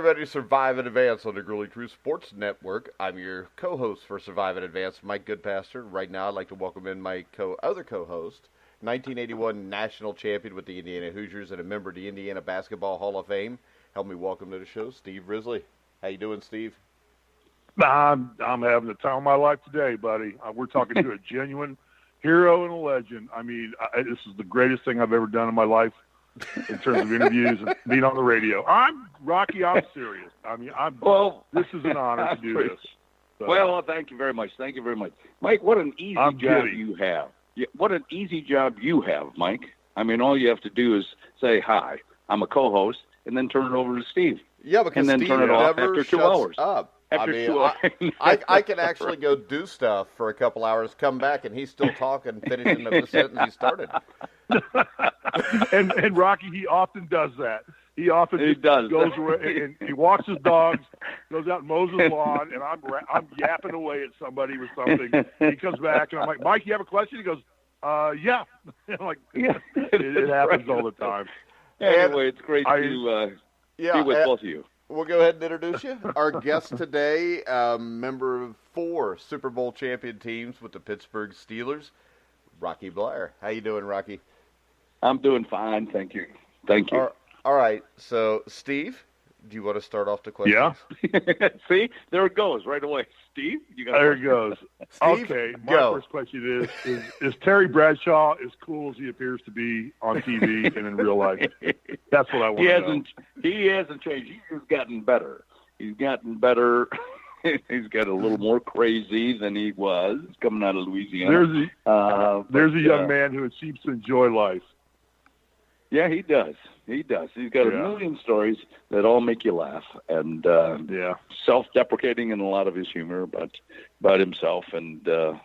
everybody to Survive in Advance on the Grueling Truth Sports Network. I'm your co-host for Survive in Advance, Mike Goodpaster. Right now, I'd like to welcome in my other co-host, 1981 national champion with the Indiana Hoosiers and a member of the Indiana Basketball Hall of Fame. Help me welcome to the show, Steve Risley. How you doing, Steve? I'm having the time of my life today, buddy. We're talking to a genuine hero and a legend. I mean, this is the greatest thing I've ever done in my life in terms of interviews and being on the radio. Rocky, I'm serious. I mean, this is an honor to do this. So. Well, thank you very much. Thank you very much. Mike, what an easy job you have. What an easy job you have, Mike. I mean, all you have to do is say, hi, I'm a co-host, and then turn it over to Steve. Yeah, because and then Steve turn it off never after 2 shuts hours. up. After 2 hours. I can actually go do stuff for a couple hours, come back, and he's still talking, finishing the sentence he started. and Rocky, he often does that. He often goes away and he walks his dogs, goes out and mows his lawn, and I'm yapping away at somebody with something. He comes back, and I'm like, Mike, you have a question? He goes, yeah. I'm like, it happens all the time. Anyway, it's great to be with both of you. We'll go ahead and introduce you. Our guest today, member of 4 Super Bowl champion teams with the Pittsburgh Steelers, Rocky Bleier. How you doing, Rocky? I'm doing fine, thank you. Thank you. All right, so Steve, do you want to start off the questions? Yeah. See, there it goes right away. Steve, there it goes. Steve, okay, my first question is Terry Bradshaw as cool as he appears to be on TV and in real life? That's what I want to know. He hasn't changed. He's gotten better. He's gotten better. He's got a little more crazy than he was coming out of Louisiana. There's a young man who seems to enjoy life. Yeah, he does. He does. He's got a million stories that all make you laugh, and self-deprecating in a lot of his humor about himself. And the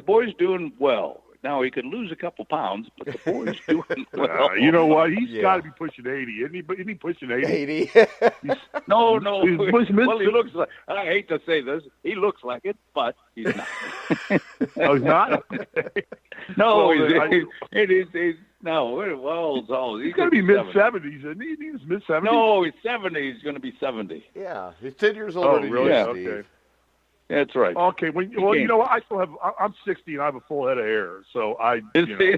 boy's doing well. Now he can lose a couple pounds, but the boy's doing well. You know what? He's got to be pushing 80. Isn't he pushing 80? 80. No. Well, he looks like. I hate to say this. He looks like it, but he's not. Oh, he's not. No, he's no. Well, he's got to be mid-70s, isn't he? He's mid-70s. No, he's 70. He's going to be 70. Yeah, he's 10 years older than really? you, Yeah, Steve. okay. That's right. Okay. You know what? I'm 60 and I have a full head of hair, so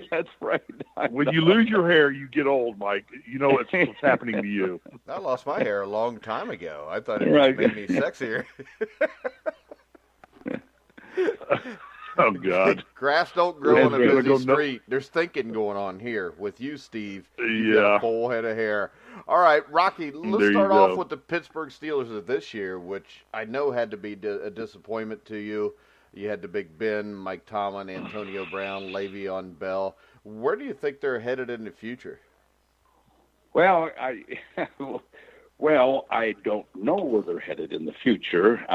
that's right. When you lose your hair, you get old, Mike. You know what's happening to you. I lost my hair a long time ago. I thought it made me sexier. Oh, God. Grass don't grow on a busy street. There's thinking going on here with you, Steve. You got a full head of hair. All right, Rocky, let's start off with the Pittsburgh Steelers of this year, which I know had to be a disappointment to you. You had the Big Ben, Mike Tomlin, Antonio Brown, Le'Veon Bell. Where do you think they're headed in the future? Well, I don't know where they're headed in the future,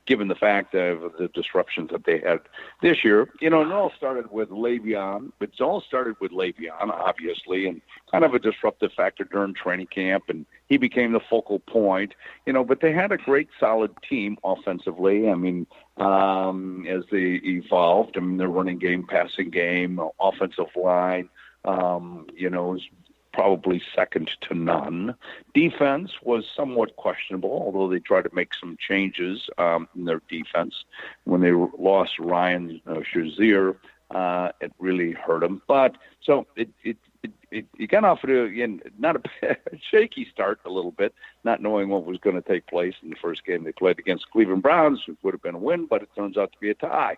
given the fact of the disruptions that they had this year. You know, it all started with Le'Veon. It's all started with Le'Veon, obviously, and kind of a disruptive factor during training camp, and he became the focal point. You know, but they had a great, solid team offensively. I mean, as they evolved, I mean, their running game, passing game, offensive line, is probably second to none. Defense was somewhat questionable, although they tried to make some changes in their defense. When they lost Ryan Shazier, it really hurt them. But so it got off to not a shaky start a little bit, not knowing what was going to take place in the first game they played against Cleveland Browns. It would have been a win, but it turns out to be a tie.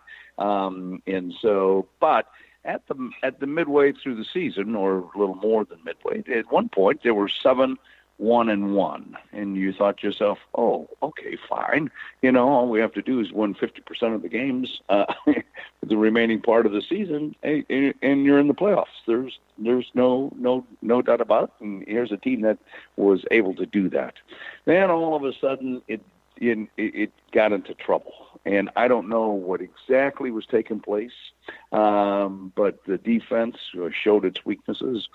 At the midway through the season, or a little more than midway, at one point they were 7-1-1, and you thought to yourself, "Oh, okay, fine. You know, all we have to do is win 50% of the games the remaining part of the season, and you're in the playoffs." There's no doubt about it. And here's a team that was able to do that. Then all of a sudden, it got into trouble. And I don't know what exactly was taking place, but the defense showed its weaknesses.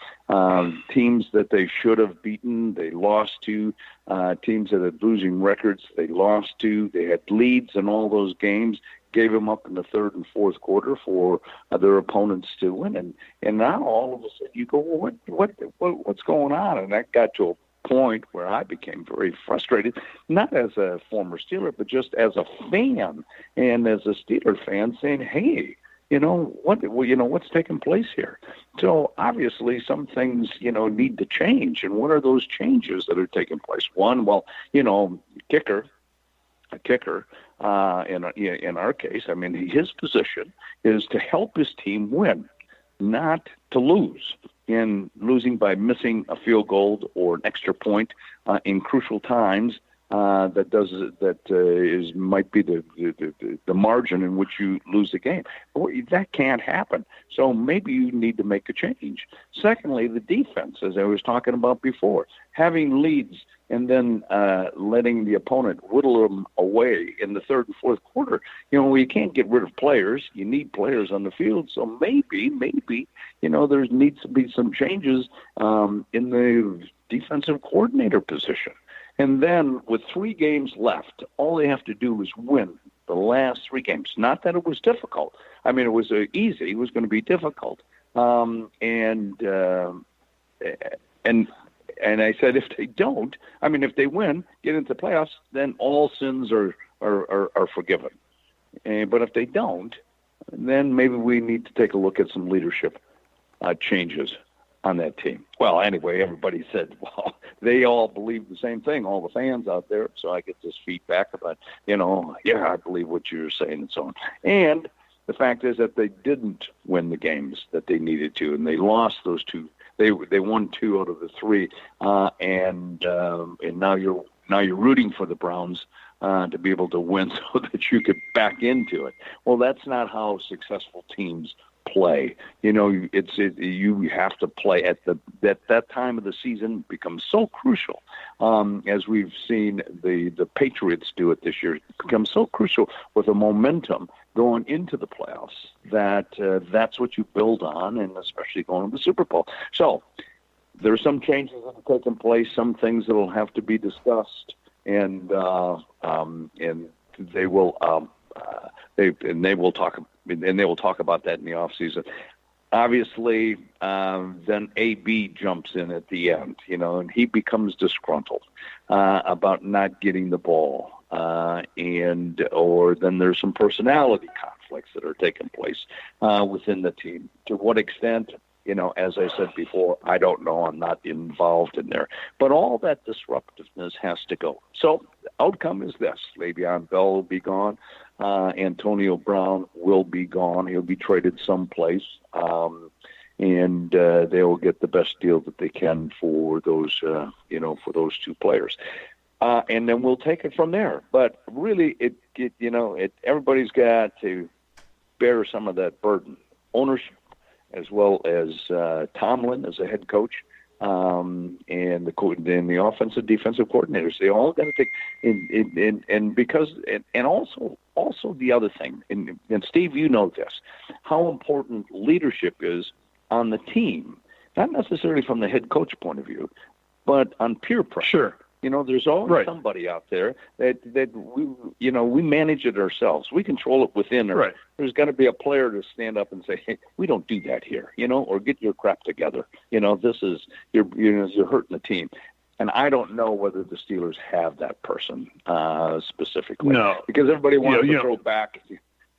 Teams that they should have beaten, they lost to. Teams that had losing records, they lost to. They had leads in all those games, gave them up in the third and fourth quarter for their opponents to win. And now all of a sudden you go, well, what's going on? And that got to a point where I became very frustrated, not as a former Steeler, but just as a fan and as a Steeler fan saying, hey, what's taking place here? So obviously some things, need to change. And what are those changes that are taking place? One, well, a kicker, in our case, I mean, his position is to help his team win, not to lose. And losing by missing a field goal or an extra point in crucial times might be the margin in which you lose the game. That can't happen. So maybe you need to make a change. Secondly, the defense, as I was talking about before, having leads and then letting the opponent whittle them away in the third and fourth quarter. You can't get rid of players. You need players on the field. So maybe, there needs to be some changes in the defensive coordinator position. And then with 3 games left, all they have to do is win the last 3 games. Not that it was difficult. I mean, it was easy. It was going to be difficult. And I said, if they win, get into the playoffs, then all sins are forgiven. But if they don't, then maybe we need to take a look at some leadership changes on that team. Well, anyway, everybody said, well, they all believe the same thing, all the fans out there. So I get this feedback about, I believe what you're saying and so on. And the fact is that they didn't win the games that they needed to, and they lost those 2. They won 2 out of the 3, and now you're rooting for the Browns to be able to win so that you could back into it. Well, that's not how successful teams play. You have to play at that time of the season becomes so crucial. As we've seen the Patriots do it this year, it becomes so crucial with the momentum going into the playoffs that's what you build on, and especially going to the Super Bowl. So there are some changes that are taking place, some things that will have to be discussed, and they will talk about that in the off season. Obviously, then AB jumps in at the end, and he becomes disgruntled about not getting the ball, or then there's some personality conflicts that are taking place within the team. To what extent? As I said before, I don't know. I'm not involved in there. But all that disruptiveness has to go. So the outcome is this. Le'Veon Bell will be gone. Antonio Brown will be gone. He'll be traded someplace. And they will get the best deal that they can for those, for those 2 players. And then we'll take it from there. But really, everybody's got to bear some of that burden. Ownership, as well as Tomlin as a head coach, and the offensive defensive coordinators. They all got to take and also the other thing, and Steve, this, how important leadership is on the team, not necessarily from the head coach point of view, but on peer pressure. Sure. There's always somebody out there that we manage it ourselves. We control it within. Right. There's got to be a player to stand up and say, "Hey, we don't do that here," or get your crap together. This is you're hurting the team. And I don't know whether the Steelers have that person specifically. No, because everybody wants to throw back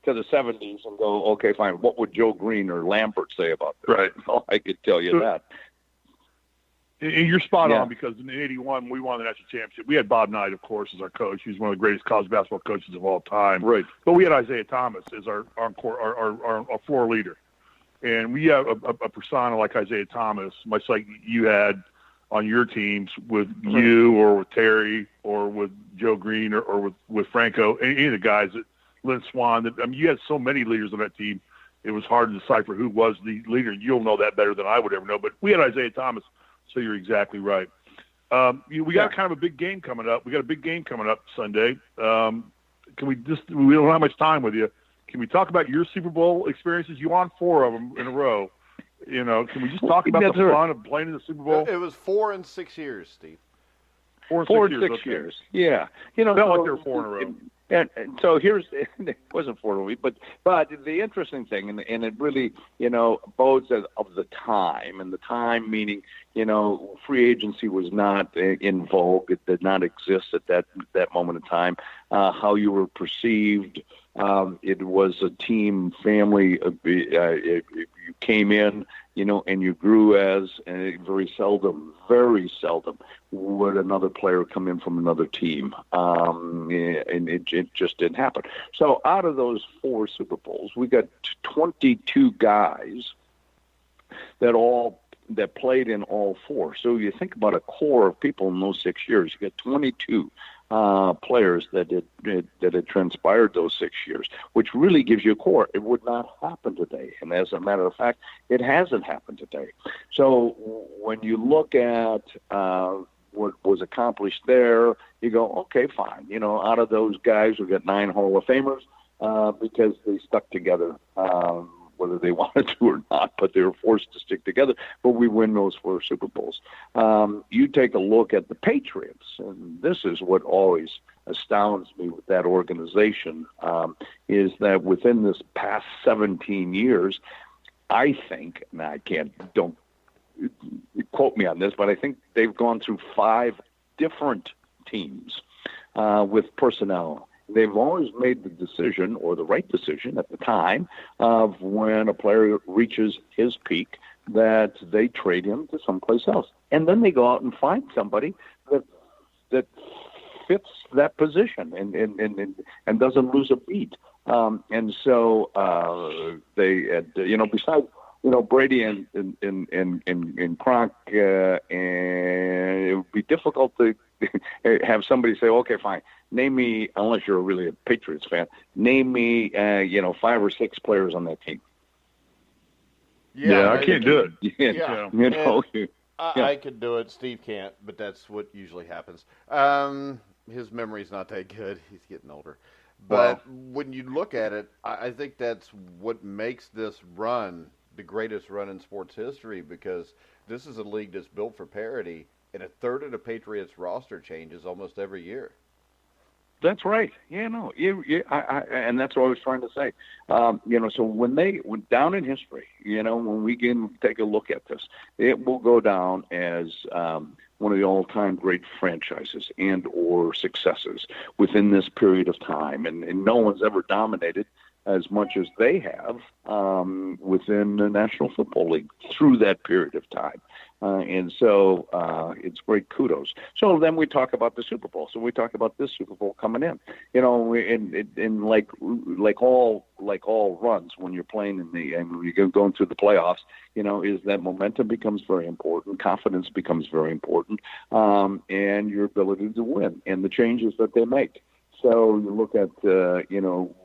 to the 70s and go, okay, fine. What would Joe Green or Lambert say about that? Right. Well, I could tell you that. And you're spot on, because in '81 we won the national championship. We had Bob Knight, of course, as our coach. He was one of the greatest college basketball coaches of all time. Right. But we had Isaiah Thomas as our floor leader, and we have a persona like Isaiah Thomas, much like you had on your teams with you or with Terry or with Joe Green or with Franco, any of the guys that Lynn Swan. You had so many leaders on that team. It was hard to decipher who was the leader. You'll know that better than I would ever know. But we had Isaiah Thomas. So you're exactly right. We got kind of a big game coming up. We got a big game coming up Sunday. We don't have much time with you. Can we talk about your Super Bowl experiences? You won 4 of them in a row. Can we just talk about the fun of playing in the Super Bowl? It was 4 and 6 years, Steve. 4 and 6 years. Yeah. Felt like there were 4 in a row. And so here's, it wasn't 4 a week, but the interesting thing, and it really, bodes of the time, and the time meaning, free agency was not in vogue. It did not exist at that moment in time. How you were perceived, it was a team, family. You came in, and you grew as, and very seldom would another player come in from another team. And it just didn't happen. So out of those 4 Super Bowls, we got 22 guys that played in all 4. So you think about a core of people in those 6 years. You got 22 players that had transpired those 6 years, which really gives you a core. It would not happen today. And as a matter of fact, it hasn't happened today. So when you look at what was accomplished there, you go, okay, fine. Out of those guys, we got 9 Hall of Famers because they stuck together. Whether they wanted to or not, but they were forced to stick together. But we win those 4 Super Bowls. You take a look at the Patriots, and this is what always astounds me with that organization, is that within this past 17 years, I think, and don't quote me on this, but I think they've gone through 5 different teams with personnel. They've always made the decision, or the right decision at the time, of when a player reaches his peak, that they trade him to someplace else. And then they go out and find somebody that fits that position and doesn't lose a beat. And so they had, besides, Brady and Kronk, and it would be difficult to have somebody say, okay, fine, name me, unless you're really a Patriots fan, name me, 5 or 6 players on that team. Yeah, I can't do it. Yeah. I could do it. Steve can't, but that's what usually happens. His memory's not that good. He's getting older. But when you look at it, I think that's what makes this run the greatest run in sports history, because this is a league that's built for parity, and a third of the Patriots roster changes almost every year. That's right. And that's what I was trying to say. So when down in history, when we can take a look at this, it will go down as one of the all-time great franchises and or successes within this period of time. And no one's ever dominated as much as they have within the National Football League through that period of time. And so it's great kudos. So then we talk about the Super Bowl. So we talk about this Super Bowl coming in. In like all runs when you're playing when you're going through the playoffs, is that momentum becomes very important, confidence becomes very important, and your ability to win and the changes that they make. So you look at,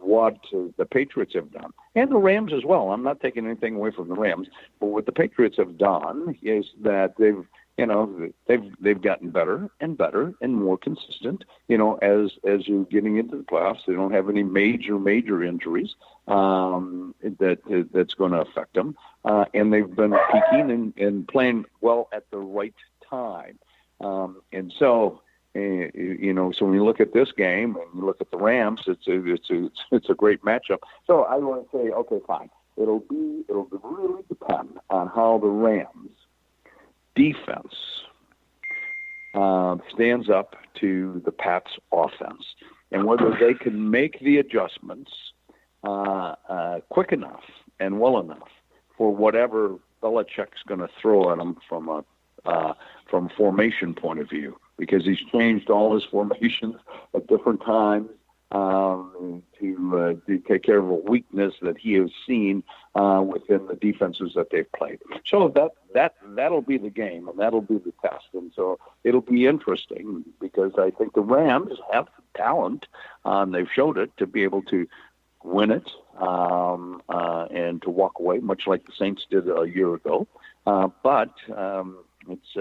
what the Patriots have done, and the Rams as well. I'm not taking anything away from the Rams, but what the Patriots have done is that they've gotten better and better and more consistent. As you're getting into the playoffs, they don't have any major injuries that's going to affect them, and they've been peaking and playing well at the right time, and so. So when you look at this game and you look at the Rams, it's a great matchup. So I want to say, okay, fine. It'll really depend on how the Rams defense stands up to the Pats offense, and whether they can make the adjustments quick enough and well enough for whatever Belichick's going to throw at them from a formation point of view. Because he's changed all his formations at different times to take care of a weakness that he has seen within the defenses that they've played. So that'll be the game, and that'll be the test. And so it'll be interesting because I think the Rams have the talent, they've showed it, to be able to win it and to walk away, much like the Saints did a year ago. But it's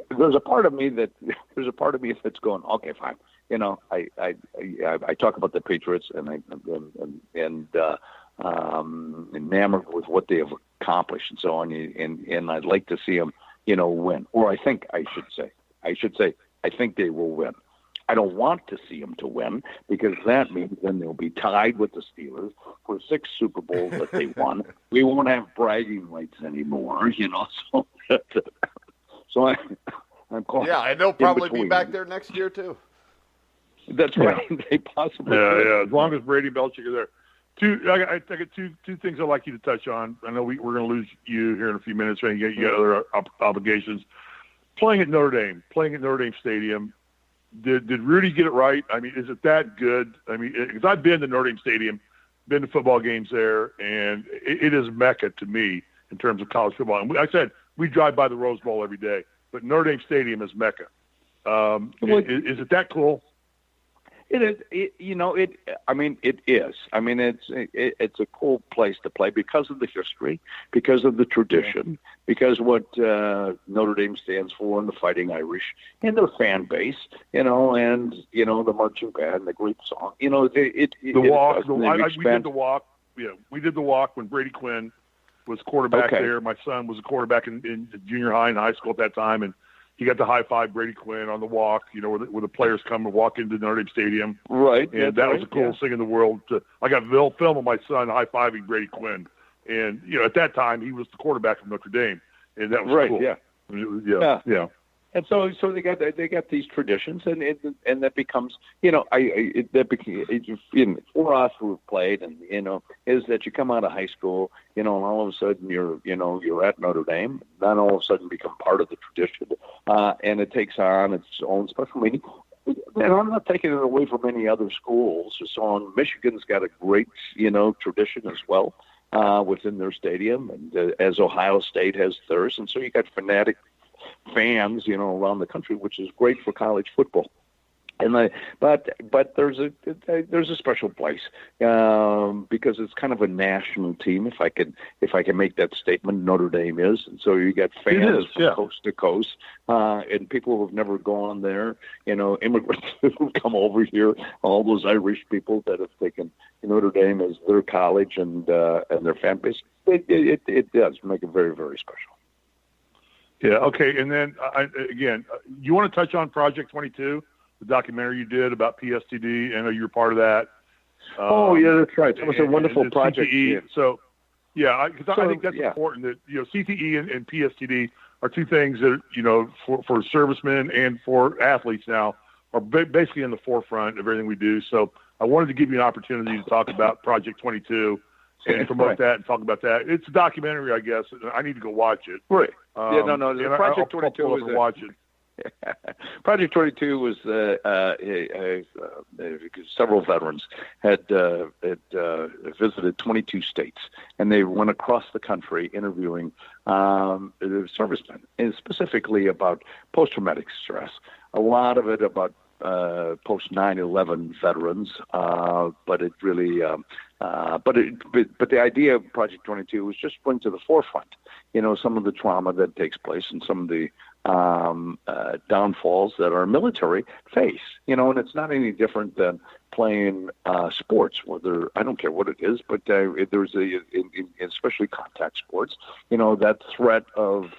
there's a part of me that's going, okay, fine. I talk about the Patriots and enamored with what they have accomplished and so on, and I'd like to see them, win. Or I think they will win. I don't want to see them to win, because that means then they'll be tied with the Steelers for 6 Super Bowls that they won. We won't have bragging rights anymore, So I'm calling. Yeah, and they'll probably be back there next year too. That's right. They possibly could. Yeah. As long as Brady, Belichick are there. I got two things I'd like you to touch on. I know we're going to lose you here in a few minutes, and you got other obligations. Playing at Notre Dame Stadium. Did Rudy get it right? I mean, is it that good? I mean, because I've been to Notre Dame Stadium, been to football games there, and it is Mecca to me in terms of college football. And I said we drive by the Rose Bowl every day, but Notre Dame Stadium is Mecca. Is it that cool? It is. It is. I mean, it's a cool place to play because of the history, because of the tradition, because what Notre Dame stands for, and the Fighting Irish, and their fan base, and the marching band, the great song. We did the walk. Yeah, we did the walk when Brady Quinn was quarterback there. My son was a quarterback in junior high and high school at that time, and he got to high-five Brady Quinn on the walk, where the players come and walk into Notre Dame Stadium. Right. And that was the coolest thing in the world. I got film of my son high-fiving Brady Quinn. And, at that time, he was the quarterback of Notre Dame. And that was cool. Yeah. And so they got these traditions, and that becomes, for us who have played, and is that you come out of high school, and all of a sudden you're at Notre Dame, then all of a sudden become part of the tradition, and it takes on its own special meaning. And I'm not taking it away from any other schools. So on, Michigan's got a great tradition as well within their stadium, and as Ohio State has theirs, and so you got fanatic fans, around the country, which is great for college football. And but there's a special place because it's kind of a national team. If I can make that statement, Notre Dame is, and so you got fans from coast to coast, and people who have never gone there. Immigrants who come over here, all those Irish people that have taken Notre Dame as their college and their fan base. It does make it very, very special. Yeah. Okay. And then you want to touch on Project 22, the documentary you did about PSTD? I know you were part of that. That's right. It was a wonderful project. CTE. Yeah. So, because I think that's important that CTE and PSTD are two things that for servicemen and for athletes now are basically in the forefront of everything we do. So I wanted to give you an opportunity to talk about Project 22. And promote that and talk about that. It's a documentary, I guess. I need to go watch it. Right. Project 22 was watch it. Project 22 was several veterans had visited 22 states, and they went across the country interviewing servicemen, and specifically about post-traumatic stress. A lot of it about post 9/11 veterans, but it really, but the idea of Project 22 was just bring to the forefront, some of the trauma that takes place and some of the downfalls that our military face, and it's not any different than playing sports, whether I don't care what it is, but there's especially contact sports, that threat of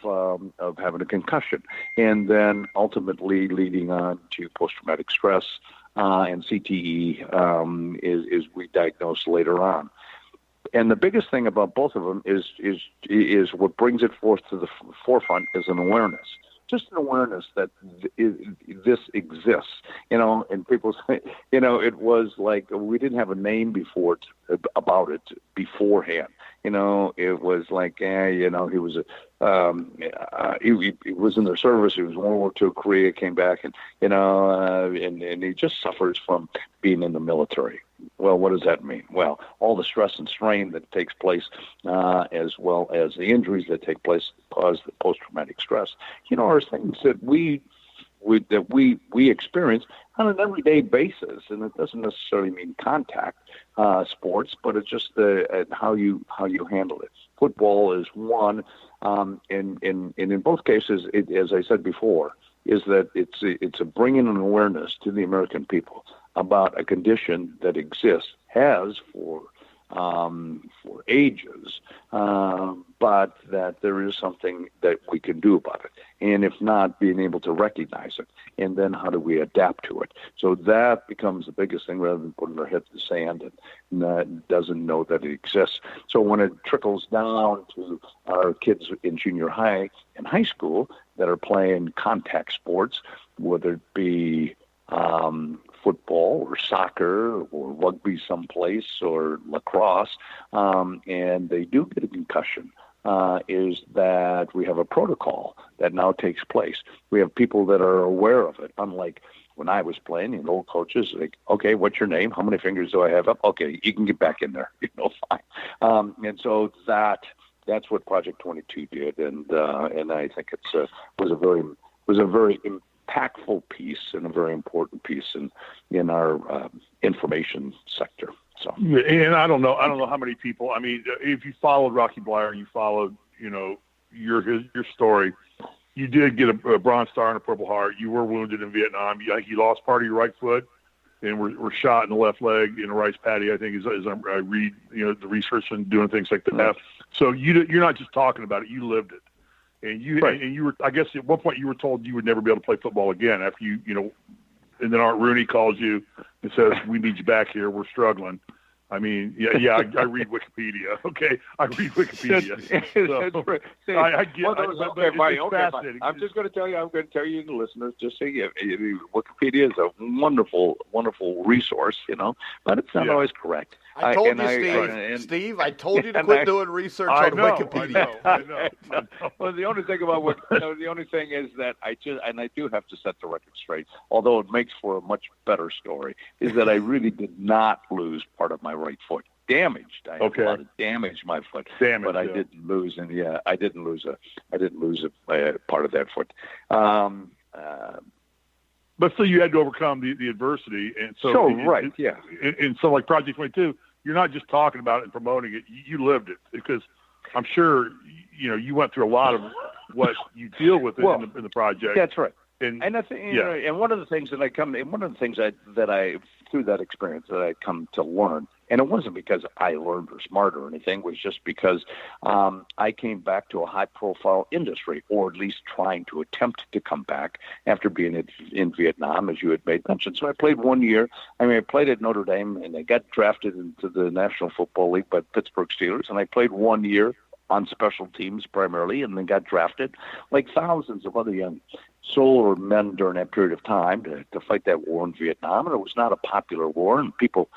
having a concussion, and then ultimately leading on to post-traumatic stress and CTE is we diagnose later on. And the biggest thing about both of them is what brings it forth to the forefront is an awareness. Just an awareness that this exists, and people say, it was like we didn't have a name about it beforehand. It was like, he was he was in the service. He was in World War II, Korea, came back, and he just suffers from being in the military. Well, what does that mean? Well, all the stress and strain that takes place, as well as the injuries that take place, cause the post-traumatic stress. Are things that we experience on an everyday basis, and it doesn't necessarily mean contact sports, but it's just how you handle it. Football is one, and in both cases, as I said before, is that it's a bringing an awareness to the American people about a condition that exists, has for for ages, but that there is something that we can do about it. And if not, being able to recognize it. And then how do we adapt to it? So that becomes the biggest thing rather than putting our head in the sand and doesn't know that it exists. So when it trickles down to our kids in junior high and high school that are playing contact sports, whether it be football or soccer or rugby someplace or lacrosse, and they do get a concussion, is that we have a protocol that now takes place. We have people that are aware of it, unlike when I was playing, and old coaches like, okay, what's your name? How many fingers do I have up? Okay, you can get back in there. Fine. And so that's what Project 22 did, and I think it was a very impactful piece and a very important piece in our information sector. So, and I don't know how many people. I mean, if you followed Rocky Bleier, you followed, your story. You did get a Bronze Star and a Purple Heart. You were wounded in Vietnam. You lost part of your right foot, and were shot in the left leg in the right patty. I think as I read, the research and doing things like that. Mm-hmm. So you're not just talking about it; you lived it. And you were, I guess, at one point you were told you would never be able to play football again after and then Art Rooney calls you and says, "We need you back here. We're struggling." I mean, I read Wikipedia. Okay, I read Wikipedia. I get. It's fascinating. I'm just going to tell you, the listeners, just say Wikipedia is a wonderful, wonderful resource, but it's not always correct. I told you, Steve. I told you to quit doing research on Wikipedia. I know. Well, the only thing about the only thing is that I do have to set the record straight, although it makes for a much better story, is that I really did not lose part of my right foot. Damaged. I had a lot of damage my foot, but I didn't lose, and I didn't lose a part of that foot. But still, you had to overcome the adversity, and so right, yeah. And so, like Project 22, you're not just talking about it and promoting it; you lived it, because I'm sure you went through a lot of what you deal with in the project. That's right. And that's and one of the things that I through that experience that I come to learn, and it wasn't because I learned or smart or anything, it was just because I came back to a high-profile industry, or at least trying to attempt to come back after being in Vietnam, as you had made mention. So I played 1 year. I played at Notre Dame, and I got drafted into the National Football League by Pittsburgh Steelers, and I played 1 year on special teams primarily, and then got drafted like thousands of other young soldier men during that period of time to fight that war in Vietnam. And it was not a popular war, and people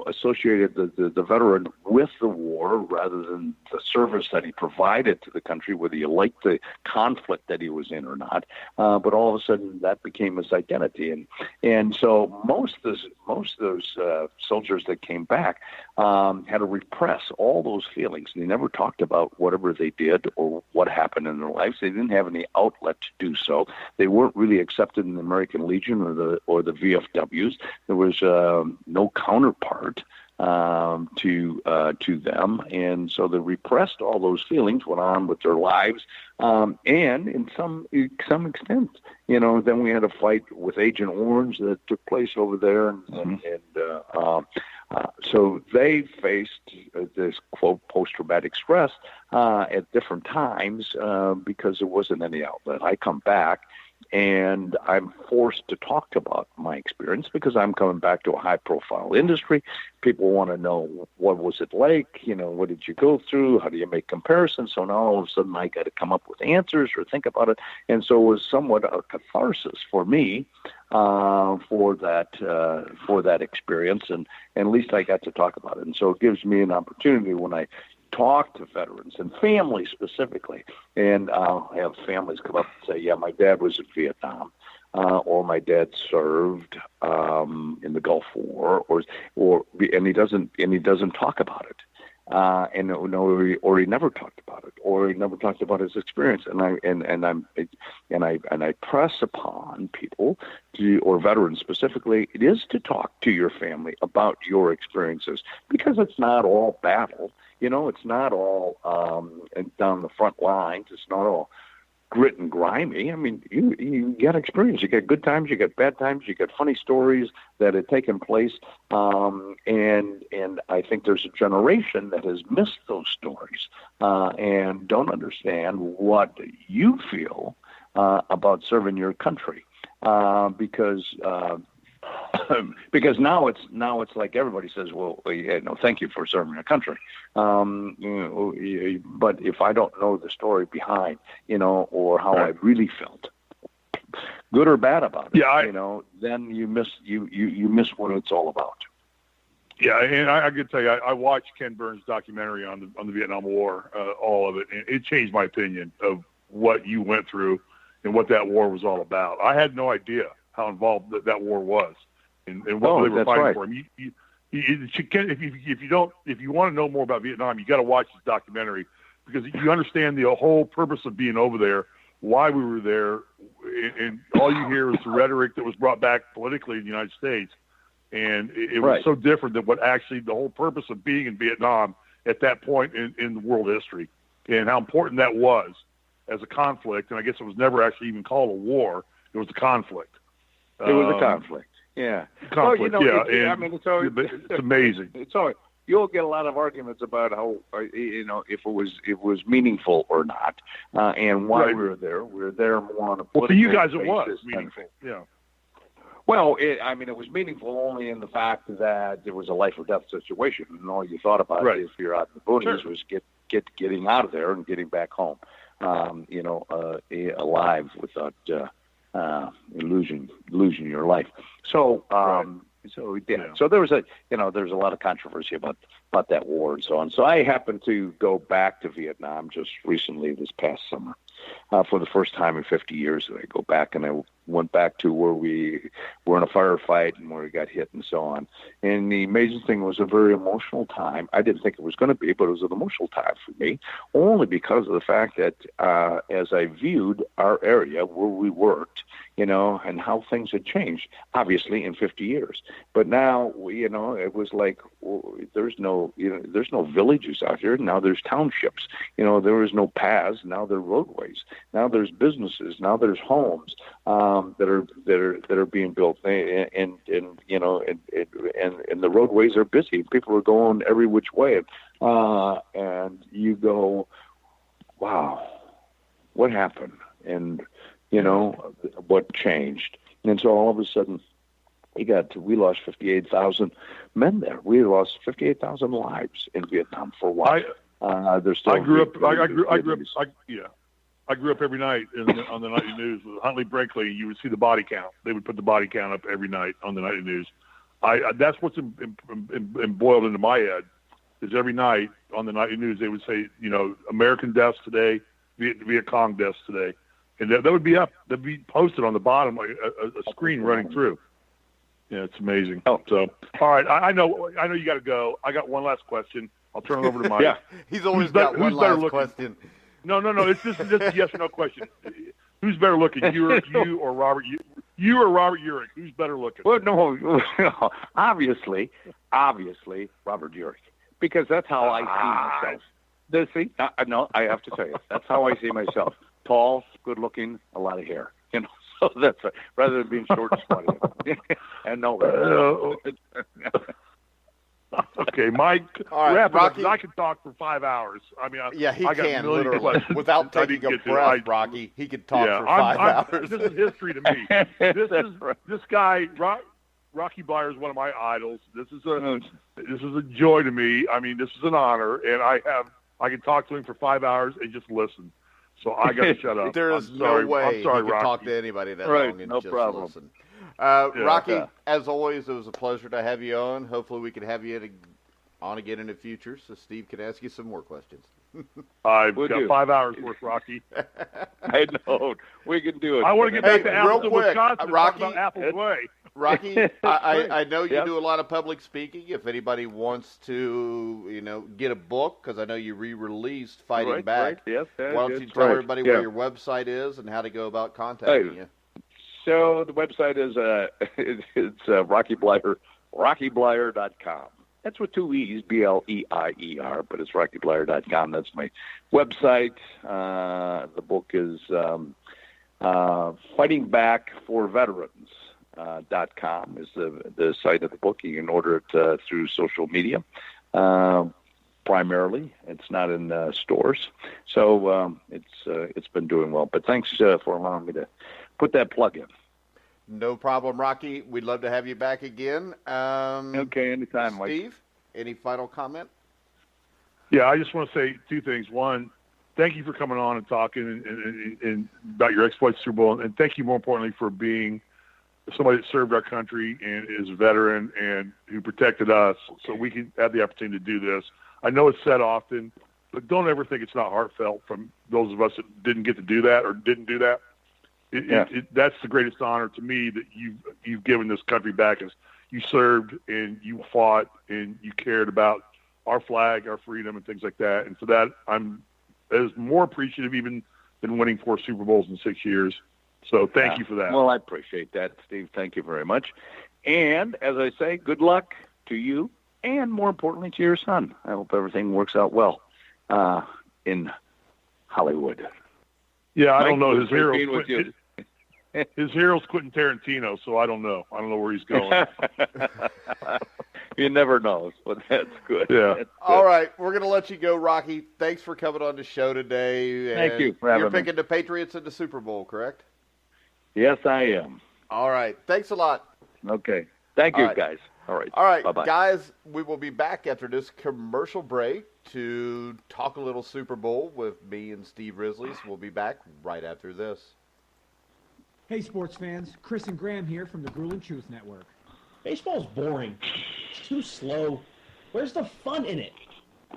associated the veteran with the war rather than the service that he provided to the country, whether you liked the conflict that he was in or not. But all of a sudden, that became his identity, and so most of those soldiers that came back had to repress all those feelings, and they never talked about whatever they did or what happened in their lives. They didn't have any outlet to do so. They weren't really accepted in the American Legion or the VFWs. There was no counterpart to them, and so they repressed all those feelings, went on with their lives, and in some extent, then we had a fight with Agent Orange that took place over there, and so they faced this quote post-traumatic stress at different times because there wasn't any outlet. I come back, and I'm forced to talk about my experience because I'm coming back to a high-profile industry. People want to know, what was it like? What did you go through? How do you make comparisons? So now all of a sudden I got to come up with answers or think about it. And so it was somewhat a catharsis for me for that experience, and at least I got to talk about it. And so it gives me an opportunity when I talk to veterans and families specifically, and I'll have families come up and say, yeah, my dad was in Vietnam, or my dad served in the Gulf War, and he doesn't talk about it. Or he never talked about it, or he never talked about his experience. And I press upon people or veterans specifically, it is to talk to your family about your experiences, because it's not all battle. It's not all down the front lines. It's not all grit and grimy. I mean, you got experience. You got good times, you got bad times, you got funny stories that had taken place, and I think there's a generation that has missed those stories and don't understand what you feel about serving your country, because now it's like everybody says, well, yeah, no, thank you for serving your country. But if I don't know the story behind, or how I really felt, good or bad about it, then you miss what it's all about. Yeah, and I could tell you, I watched Ken Burns' documentary on the Vietnam War, all of it, and it changed my opinion of what you went through and what that war was all about. I had no idea how involved that war was and what they were fighting for. I mean, if you want to know more about Vietnam, you got to watch this documentary, because you understand the whole purpose of being over there, why we were there, and all you hear is the rhetoric that was brought back politically in the United States, and it was so different than what actually the whole purpose of being in Vietnam at that point in the world history, and how important that was as a conflict. And I guess it was never actually even called a war; it was a conflict. It was a conflict. Yeah. Conflict, well, it's always, it's amazing. It's always, you'll get a lot of arguments about how, if it was meaningful or not, and why we were there. We were there more on a political for you guys, it basis was meaningful. Yeah. Well, it was meaningful only in the fact that it was a life or death situation, and all you thought about if you're out in the boonies was getting out of there and getting back home, alive without losing your life. So, so there was there's a lot of controversy about that war and so on. So I happened to go back to Vietnam just recently this past summer, for the first time in 50 years. I go back, and I went back to where we were in a firefight and where we got hit and so on. And the amazing thing was a very emotional time. I didn't think it was going to be, but it was an emotional time for me, only because of the fact that as I viewed our area where we worked, and how things had changed, obviously, in 50 years. But now, it was like, there's no villages out here. Now there's townships. There is no paths. Now there are roadways. Now there's businesses. Now there's homes that are being built, and the roadways are busy. People are going every which way, and you go, wow, what happened? And what changed? And so all of a sudden, we lost 58,000 men there. We lost 58,000 lives in Vietnam for a while. I grew up every night on the nightly news with Huntley Brinkley. You would see the body count. They would put the body count up every night on the nightly news. That's what's boiled into my head, is every night on the nightly news they would say, American deaths today, Viet Cong deaths today. And that would be up. That'd be posted on the bottom, like a screen running through. Yeah, it's amazing. So, all right, I know you got to go. I got one last question. I'll turn it over to Mike. Yeah, he's always got one last question. No. It's just a yes or no question. Who's better looking, you or Robert? You or Robert Urich? Who's better looking? Well, no, obviously, Robert Urich, because that's how I see myself. No, I have to tell you, that's how I see myself. Tall, good-looking, a lot of hair. So that's right. Rather than being short and squatty. And no. Okay, Mike. All right, Rocky. I can talk for 5 hours. I mean, he got can literally without taking a breath. Rocky, he could talk for 5 hours. This is history to me. This guy, Rocky Bleier, is one of my idols. This is a joy to me. I mean, this is an honor, and I can talk to him for 5 hours and just listen. So I got to shut up. There is no way he can talk to anybody that long and just listen. Rocky, as always, it was a pleasure to have you on. Hopefully we can have you on again in the future so Steve can ask you some more questions. I've got 5 hours worth, Rocky. I know. We can do it. I want to get back to Appleton, Wisconsin, Rocky, and talk about Apple's Way. Rocky, I know you do a lot of public speaking. If anybody wants to, get a book, because I know you re-released Fighting Back. Right. Yes, why don't you tell everybody where your website is and how to go about contacting you? So the website is it's Rocky Bleier, RockyBleier.com. That's with 2 E's, Bleier, but it's rockybleier.com. That's my website. The book is Fighting Back for Veterans. .com is the site of the book. You can order it through social media. Primarily, it's not in stores, so it's been doing well. But thanks for allowing me to put that plug in. No problem, Rocky. We'd love to have you back again. Okay, anytime, Mike. Steve, any final comment? Yeah, I just want to say 2 things. One, thank you for coming on and talking and about your exploits Super Bowl, and thank you more importantly for being somebody that served our country and is a veteran and who protected us, so we can have the opportunity to do this. I know it's said often, but don't ever think it's not heartfelt from those of us that didn't get to do that or didn't do that. That's the greatest honor to me that you've given this country back, is you served and you fought and you cared about our flag, our freedom, and things like that. And for that, I'm as more appreciative even than winning 4 Super Bowls in 6 years. So thank you for that. Well, I appreciate that, Steve. Thank you very much. And as I say, good luck to you, and more importantly to your son. I hope everything works out well in Hollywood. Yeah, I don't know. His hero's Quentin Tarantino, so I don't know. I don't know where he's going. You never know, but that's good. Yeah. That's good. All right, we're going to let you go, Rocky. Thanks for coming on the show today. Thank you for having You're me. picking the Patriots in the Super Bowl, correct? Yes, I am. All right. Thanks a lot. Okay. Thank you, All right. guys. All right. All right, Bye-bye. guys, we will be back after this commercial break to talk a little Super Bowl with me and Steve Risley. So we'll be back right after this. Hey, sports fans. Chris and Graham here from the Grueling Truth Network. Baseball's boring. It's too slow. Where's the fun in it?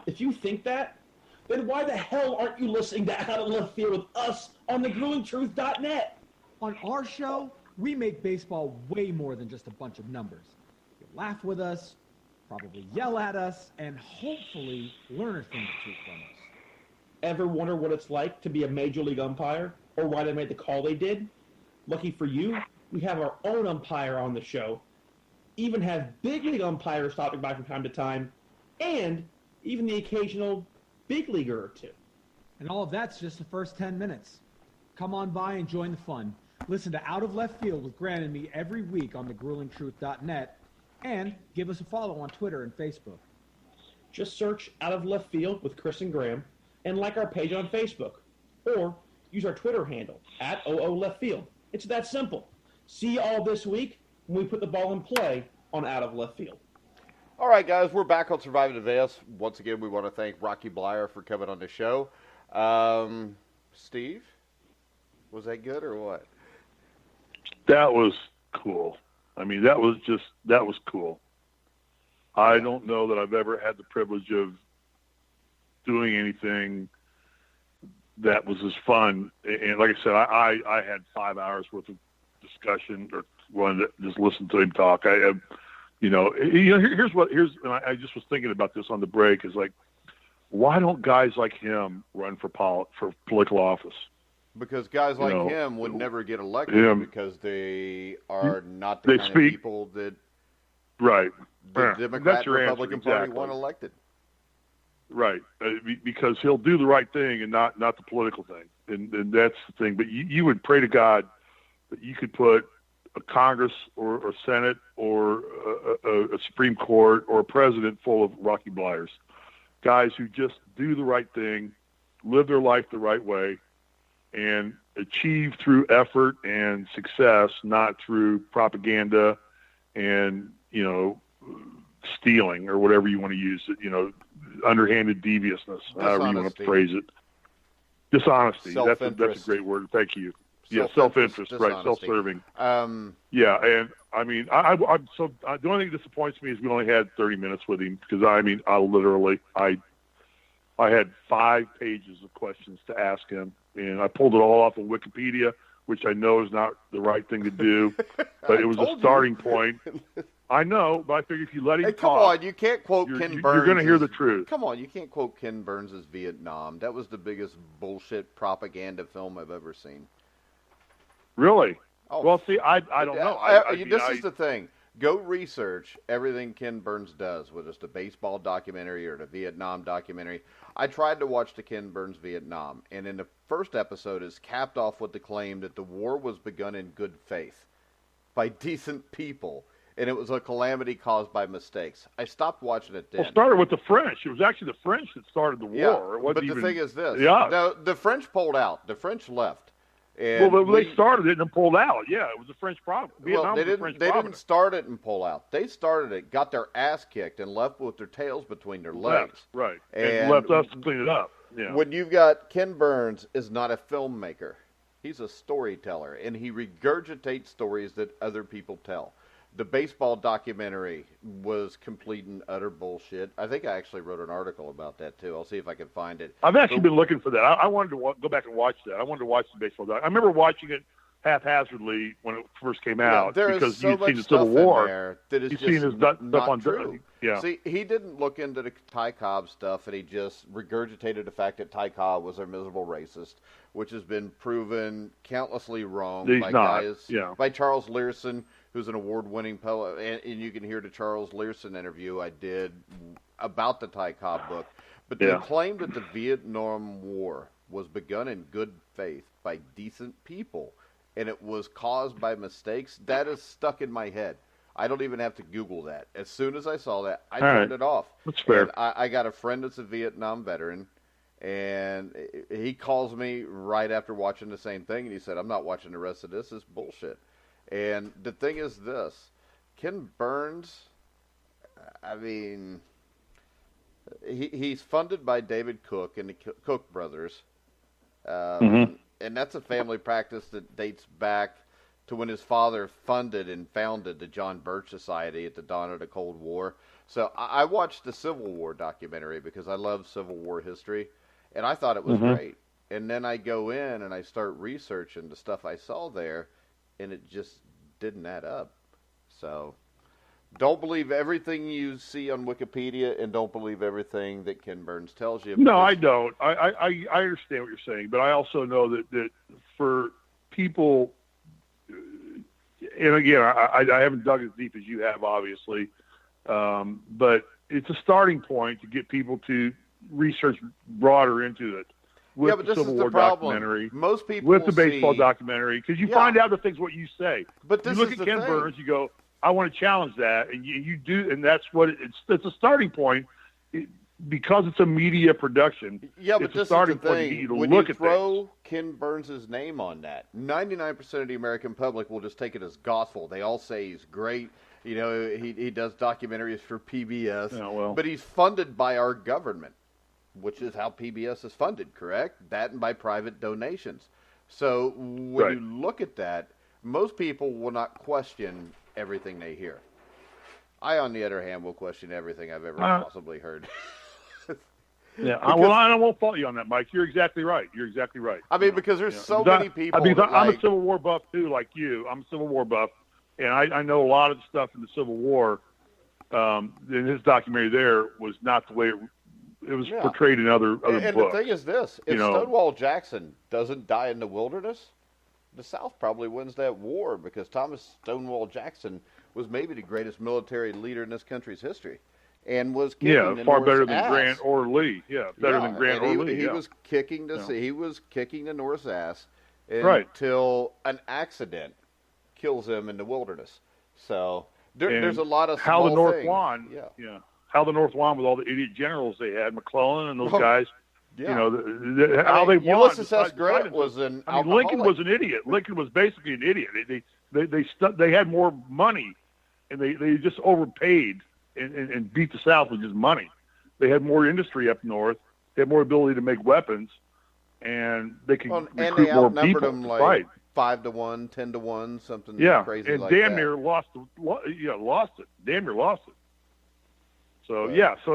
If you think that, then why the hell aren't you listening to Out of Left Field with us on thegruelingtruth.net? On our show, we make baseball way more than just a bunch of numbers. You laugh with us, probably yell at us, and hopefully learn a thing or two from us. Ever wonder what it's like to be a major league umpire, or why they made the call they did? Lucky for you, we have our own umpire on the show, even have big league umpires stopping by from time to time, and even the occasional big leaguer or two. And all of that's just the first 10 minutes. Come on by and join the fun. Listen to Out of Left Field with Grant and me every week on thegruelingtruth.net, and give us a follow on Twitter and Facebook. Just search Out of Left Field with Chris and Graham and like our page on Facebook, or use our Twitter handle @OOLeftField. It's that simple. See you all this week when we put the ball in play on Out of Left Field. All right, guys, we're back on Surviving the Vegas. Once again, we want to thank Rocky Bleier for coming on the show. Steve, was that good or what? That was cool. I mean, that was cool. I don't know that I've ever had the privilege of doing anything that was as fun. And like I said, I had 5 hours worth of discussion, or wanted to just listen to him talk. Here's and I just was thinking about this on the break, is like, why don't guys like him run for political office? Because guys like him would never get elected because they are not the kind of people that right. the Democrat Republican Party want elected. Right, because he'll do the right thing and not the political thing, and that's the thing. But you would pray to God that you could put a Congress or a Senate or a Supreme Court or a president full of Rocky Bleiers, guys who just do the right thing, live their life the right way, and achieve through effort and success, not through propaganda and stealing or whatever you want to use it. Underhanded deviousness, however you want to phrase it. Dishonesty. That's a great word. Thank you. Yeah, self-interest, right? Self-serving. Yeah, and I mean, I'm so the only thing that disappoints me is we only had 30 minutes with him, because I had 5 pages of questions to ask him, and I pulled it all off of Wikipedia, which I know is not the right thing to do, but it was a starting point. I know, but I figured if you let him talk... Come on, you can't quote Ken Burns. You're going to hear the truth. Come on, you can't quote Ken Burns as Vietnam. That was the biggest bullshit propaganda film I've ever seen. Really? Oh. Well, see, I don't know. This is the thing. Go research everything Ken Burns does, whether it's a baseball documentary or a Vietnam documentary. I tried to watch the Ken Burns Vietnam, and in the first episode is capped off with the claim that the war was begun in good faith by decent people, and it was a calamity caused by mistakes. I stopped watching it then. Well, it started with the French. It was actually the French that started the war. Yeah, but the thing is this. Yeah. No, the French pulled out. The French left. And they started it and pulled out. Yeah, it was a French problem. Vietnam they was a French didn't province. start it and pull out. They started it, got their ass kicked, and left with their tails between their legs. Right. And left us to clean it up. Yeah. When you've got Ken Burns is not a filmmaker. He's a storyteller, and he regurgitates stories that other people tell. The baseball documentary was complete and utter bullshit. I think I actually wrote an article about that, too. I'll see if I can find it. I've actually been looking for that. I wanted to go back and watch that. I wanted to watch the baseball doc. I remember watching it haphazardly when it first came out because you'd seen the Civil War. There that is you've just seen his stuff on true. Yeah. See, he didn't look into the Ty Cobb stuff, and he just regurgitated the fact that Ty Cobb was a miserable racist, which has been proven countlessly wrong by Charles Learson, who's an award-winning poet, and you can hear the Charles Learson interview I did about the Ty Cobb book. But the claim that the Vietnam War was begun in good faith by decent people, and it was caused by mistakes, that is stuck in my head. I don't even have to Google that. As soon as I saw that, I turned it off. That's fair. And I got a friend that's a Vietnam veteran, and he calls me right after watching the same thing, and he said, I'm not watching the rest of this. It's bullshit. And the thing is this, Ken Burns, I mean, he's funded by David Cook and the Cook brothers. And that's a family practice that dates back to when his father funded and founded the John Birch Society at the dawn of the Cold War. So I watched the Civil War documentary because I love Civil War history, and I thought it was great. And then I go in and I start researching the stuff I saw there, and it just didn't add up. So don't believe everything you see on Wikipedia, and don't believe everything that Ken Burns tells you. No, I don't. I understand what you're saying, but I also know that for people, and again, I haven't dug as deep as you have, obviously, but it's a starting point to get people to research broader into it. With the Civil War documentary, most people with the baseball documentary, because you find out the things what you say. But this you look at Ken Burns, you go, I want to challenge that, and you do, and that's what it's a starting point because it's a media production. Yeah, but it's this a starting is the thing. point. You When look you at throw things. Ken Burns' name on that, 99% of the American public will just take it as gospel. They all say he's great. You know, he does documentaries for PBS, but he's funded by our government, which is how PBS is funded, correct? That and by private donations. So when you look at that, most people will not question everything they hear. I, on the other hand, will question everything I've ever possibly heard. I won't fault you on that, Mike. You're exactly right. I mean, because there's so many people. I'm a Civil War buff, too, like you. I'm a Civil War buff, and I know a lot of the stuff in the Civil War. In his documentary there was not the way it was portrayed in other books. And the thing is this, if Stonewall Jackson doesn't die in the wilderness, the South probably wins that war, because Thomas Stonewall Jackson was maybe the greatest military leader in this country's history, and was kicking the far North's better than ass. Grant or Lee. Better than Grant or Lee. He was kicking the North's ass until an accident kills him in the wilderness. So there's a lot of small how the North things. won. How the North won with all the idiot generals they had, McClellan and those guys. Yeah. How they won. Ulysses S. Grant was an alcoholic. Lincoln was an idiot. Lincoln was basically an idiot. They had more money, and they just overpaid and beat the South with just money. They had more industry up north. They had more ability to make weapons, and they could recruit more people them to like fight. 5-1, 10-1, something crazy and like that. damn near lost it. Damn near lost it. So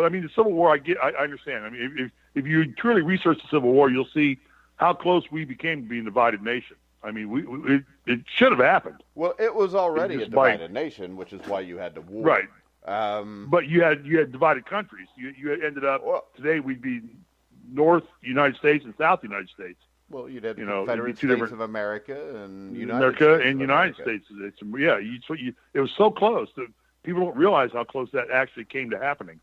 I mean, the Civil War, I understand. I mean, if you truly research the Civil War, you'll see how close we became to being a divided nation. I mean, it should have happened. Well, it was already a divided nation, which is why you had the war. Right. But you had divided countries. You ended up today we'd be North United States and South United States. Well, you'd have Confederate States of America and United States. It was so close that people don't realize how close that actually came to happening.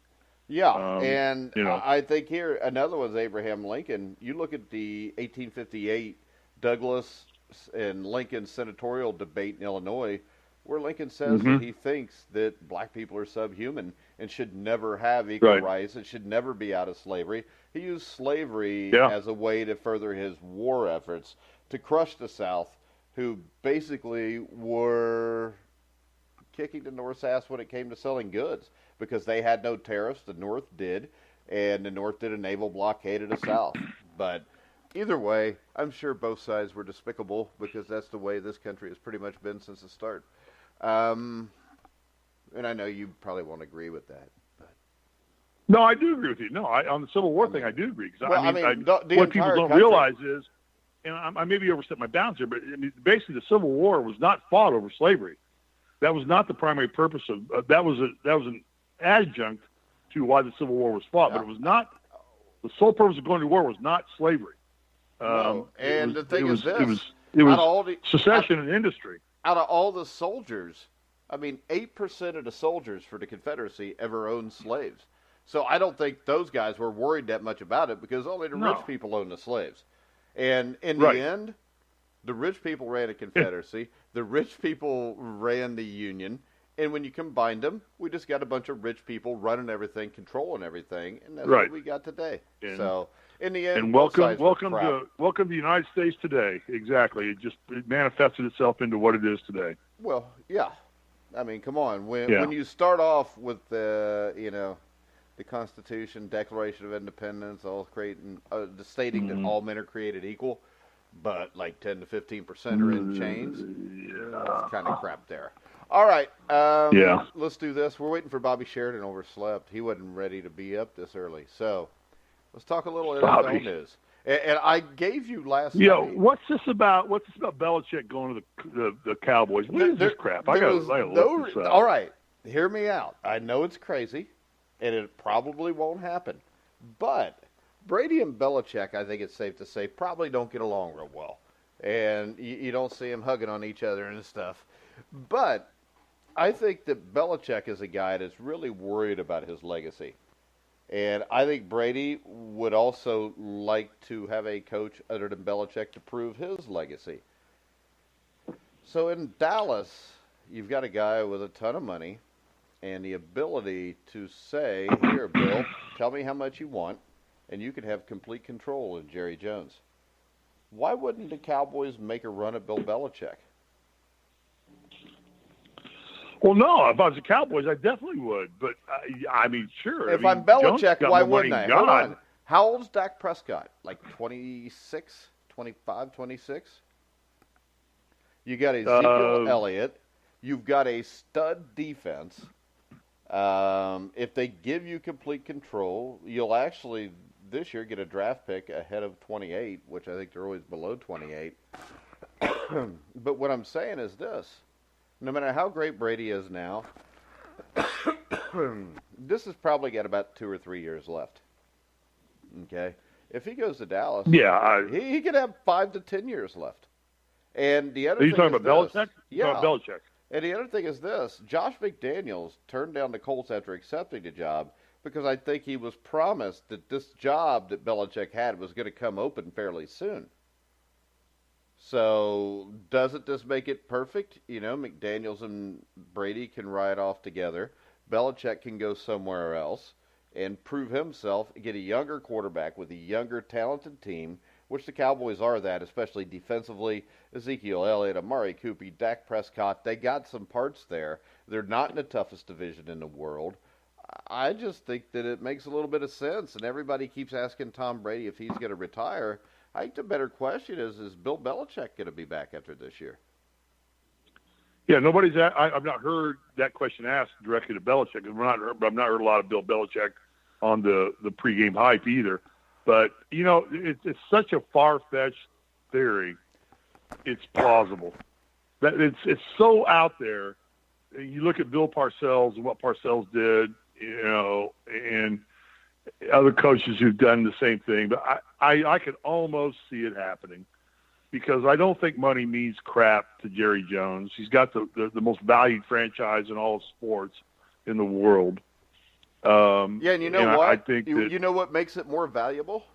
Yeah, I think here another was Abraham Lincoln. You look at the 1858 Douglas and Lincoln senatorial debate in Illinois, where Lincoln says that he thinks that black people are subhuman and should never have equal rights. It should never be out of slavery. He used slavery as a way to further his war efforts to crush the South, who basically were kicking the North's ass when it came to selling goods because they had no tariffs. The North did, and the North did a naval blockade of the South. But either way, I'm sure both sides were despicable because that's the way this country has pretty much been since the start. And I know you probably won't agree with that. No, I do agree with you. No, on the Civil War thing, I do agree. What people don't country realize is, and I maybe overstep my bounds here, but basically the Civil War was not fought over slavery. That was not the primary purpose of that was an adjunct to why the Civil War was fought, but it was not the sole purpose of going to war was not slavery. The thing is this: it was secession and industry. Out of all the soldiers, 8% of the soldiers for the Confederacy ever owned slaves. So I don't think those guys were worried that much about it because only the rich people owned the slaves. And in the end, the rich people ran a Confederacy, the rich people ran the Union, and when you combined them, we just got a bunch of rich people running everything, controlling everything, and that's what we got today. So in the end, and welcome to the United States today. Exactly, it manifested itself into what it is today. Well, yeah, come on. When you start off with the Constitution, Declaration of Independence, all creating, stating that all men are created equal, but like 10 to 15% are in chains. That's kind of crap there. All right, let's do this. We're waiting for Bobby Sheridan overslept. He wasn't ready to be up this early, so let's talk a little NFL news. And I gave you last night. What's this about? What's this about Belichick going to the Cowboys? What is this crap? I got to look this up. All right, hear me out. I know it's crazy, and it probably won't happen. But Brady and Belichick, I think it's safe to say, probably don't get along real well. And you don't see them hugging on each other and stuff. But I think that Belichick is a guy that's really worried about his legacy. And I think Brady would also like to have a coach other than Belichick to prove his legacy. So in Dallas, you've got a guy with a ton of money and the ability to say, here, Bill, tell me how much you want, and you can have complete control of Jerry Jones. Why wouldn't the Cowboys make a run at Bill Belichick? Well, no, if I was the Cowboys, I definitely would. But, sure. If I'm Belichick, why wouldn't I? Hold on. How old's Dak Prescott? Like 26, 25, 26? You got Ezekiel Elliott. You've got a stud defense. If they give you complete control, you'll actually this year get a draft pick ahead of 28, which I think they're always below 28. But what I'm saying is this. No matter how great Brady is now, this has probably got about 2 or 3 years left. Okay? If he goes to Dallas, he could have 5 to 10 years left. And the other thing is talking about Belichick? Yeah. About Belichick. And the other thing is this. Josh McDaniels turned down the Colts after accepting the job because I think he was promised that this job that Belichick had was going to come open fairly soon. So doesn't this make it perfect? McDaniels and Brady can ride off together. Belichick can go somewhere else and prove himself, get a younger quarterback with a younger, talented team, which the Cowboys are that, especially defensively. Ezekiel Elliott, Amari Cooper, Dak Prescott, they got some parts there. They're not in the toughest division in the world. I just think that it makes a little bit of sense, and everybody keeps asking Tom Brady if he's going to retire. I think the better question is Bill Belichick going to be back after this year? Yeah, I've not heard that question asked directly to Belichick. I've not heard a lot of Bill Belichick on the pregame hype either. But, it's such a far-fetched theory. It's plausible. It's so out there. You look at Bill Parcells and what Parcells did, and other coaches who've done the same thing, but I could almost see it happening because I don't think money means crap to Jerry Jones. He's got the most valued franchise in all of sports in the world. And you know what? I think you know what makes it more valuable?